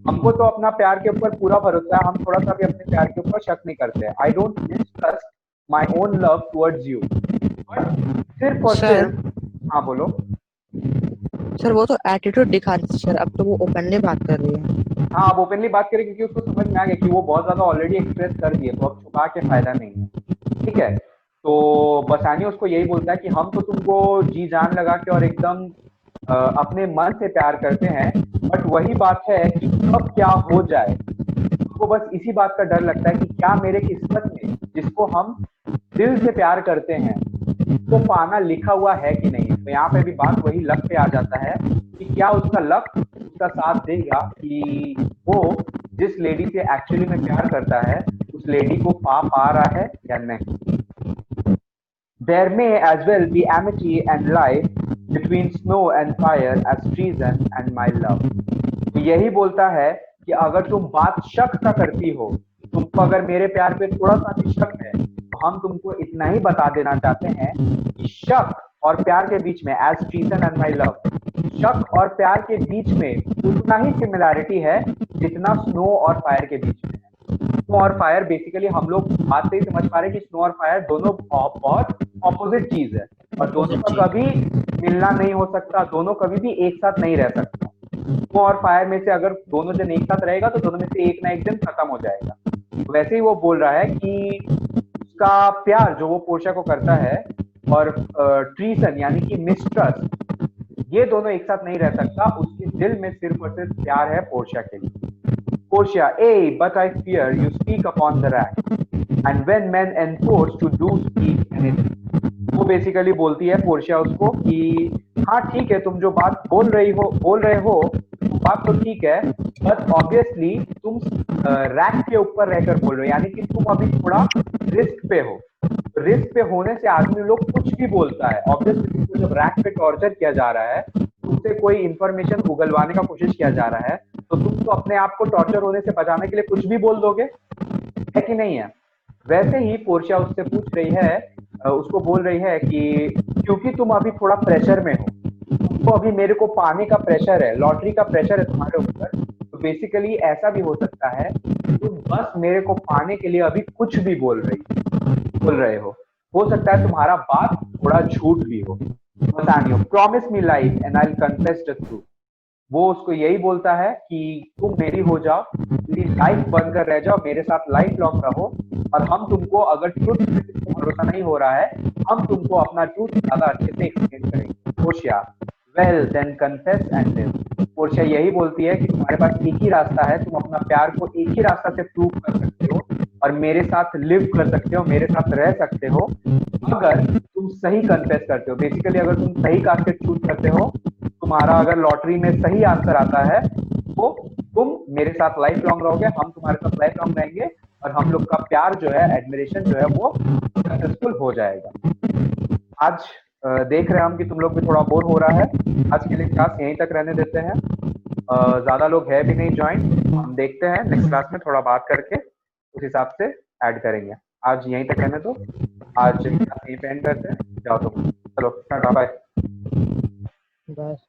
हमको तो अपना प्यार के ऊपर पूरा भरोसा है, हम थोड़ा सा भी अपने प्यार के ऊपर शक नहीं करते। I don't mistrust my own love towards you. सिर्फ और सिर्फ, हाँ बोलो सर। वो तो एटीट्यूड दिखा रही थी सर, अब तो वो ओपनली बात कर रही है। हाँ, अब ओपनली बात करें क्योंकि उसको समझ में आ गया कि वो बहुत ज्यादा ऑलरेडी एक्सप्रेस कर दिए, तो अब छुपा के फायदा नहीं है, ठीक है। तो बसानियो उसको यही बोलता है कि हम तो तुमको जी जान लगा के और एकदम अपने मन से प्यार करते हैं, बट वही बात है कि अब क्या हो जाए, हमको बस इसी बात का डर लगता है कि क्या मेरे किस्मत में जिसको हम दिल से प्यार करते हैं तो पाना लिखा हुआ है कि नहीं। तो यहाँ पे भी बात वही लक पे आ जाता है कि क्या उसका लक उसका साथ देगा कि वो जिस लेडी से एक्चुअली में प्यार करता है उस लेडी को पा रहा है या नहीं। There may as well be amity and life between snow and fire as treason and my love. तो यही बोलता है कि अगर तुम बात शक का करती हो, तुमको अगर मेरे प्यार पे थोड़ा सा भी शक है, तो हम तुमको इतना ही बता देना चाहते हैं कि शक और प्यार के बीच में as treason and my love, शक और प्यार के बीच में उतना ही सिमिलैरिटी है जितना स्नो और फायर के बीच में है। स्नो और फायर बेसिकली हम लोग बात से ही समझ पा रहे हैं कि स्नो और फायर दोनों बहुत ऑपोजिट चीज है और दोनों का कभी मिलना नहीं हो सकता, दोनों कभी भी एक साथ नहीं रह सकता। स्नो और फायर में से अगर दोनों जन एक साथ रहेगा तो दोनों में से एक ना एक दिन खत्म हो जाएगा। वैसे ही वो बोल रहा है कि उसका प्यार जो वो पोर्शिया को करता है और ट्रीसन यानी कि मिसट्रस्ट, ये दोनों एक साथ नहीं रह सकता। उसके दिल में सिर्फ और सिर्फ प्यार है पोर्शिया के लिए। Portia, A, but I fear you speak upon the rack, and when men enforce to do speak anything. वो बेसिकली बोलती है पोर्शिया उसको कि हाँ ठीक है, तुम जो बात बोल रहे हो बात तो ठीक है, बट ऑब्वियसली तुम रैक के ऊपर रहकर बोल रहे हो, यानी कि तुम अभी थोड़ा रिस्क पे हो। रिस्क पे होने से आदमी लोग कुछ भी बोलता है। ऑब्वियसली तुमको जब रैक पे टॉर्चर किया जा रहा है, तुमसे कोई इंफॉर्मेशन उगलवाने का कोशिश किया जा रहा है, तो तुम तो अपने आप को टॉर्चर होने से बचाने के लिए कुछ भी बोल दोगे, है कि नहीं है? वैसे ही पोर्शिया उससे पूछ रही है, उसको बोल रही है कि क्योंकि तुम अभी थोड़ा प्रेशर में हो, तुमको अभी मेरे को पाने का प्रेशर है, लॉटरी का प्रेशर है तुम्हारे ऊपर, तो बेसिकली ऐसा भी हो सकता है तुम बस मेरे को पाने के लिए अभी कुछ भी बोल रहे हो सकता है तुम्हारा बात थोड़ा झूठ भी हो। Promise me life and I will confess the truth. वो उसको यही बोलता है कि तुम मेरी हो जाओ, मेरी लाइफ बनकर रह जाओ, मेरे साथ लाइफ लॉन्ग रहो, और हम तुमको, अगर ट्रूथ पे तुमको भरोसा नहीं हो रहा है, हम तुमको अपना ट्रूथ ज्यादा अच्छे से एक्सप्लेन करेंगे। Portia, well then confess and live. Portia यही बोलती है कि तुम्हारे पास एक ही रास्ता है, तुम अपना प्यार को एक ही रास्ता से प्रूव कर सकते हो और मेरे साथ लिव कर सकते हो, मेरे साथ रह सकते हो, अगर तुम सही कन्फेस करते हो। बेसिकली अगर तुम सही कास्केट चूज करते हो, तुम्हारा अगर लॉटरी में सही आंसर आता है, तो तुम मेरे साथ लाइफ लॉन्ग रहोगे, हम तुम्हारे साथ लाइफ लॉन्ग रहेंगे, और हम लोग का प्यार जो है, एडमिरेशन जो है, वो सक्सेसफुल हो जाएगा। आज देख रहे हैं हम कि तुम लोग भी थोड़ा बोर हो रहा है। आज के लिए क्लास यहीं तक रहने देते हैं। ज्यादा लोग है भी नहीं ज्वाइन, हम देखते हैं नेक्स्ट क्लास में थोड़ा बात करके उस हिसाब से ऐड करेंगे। आज यहीं तक रहने दो, आज यहीं पे एंड करते हैं। जाओ तुम, चलो टाटा बाय। बस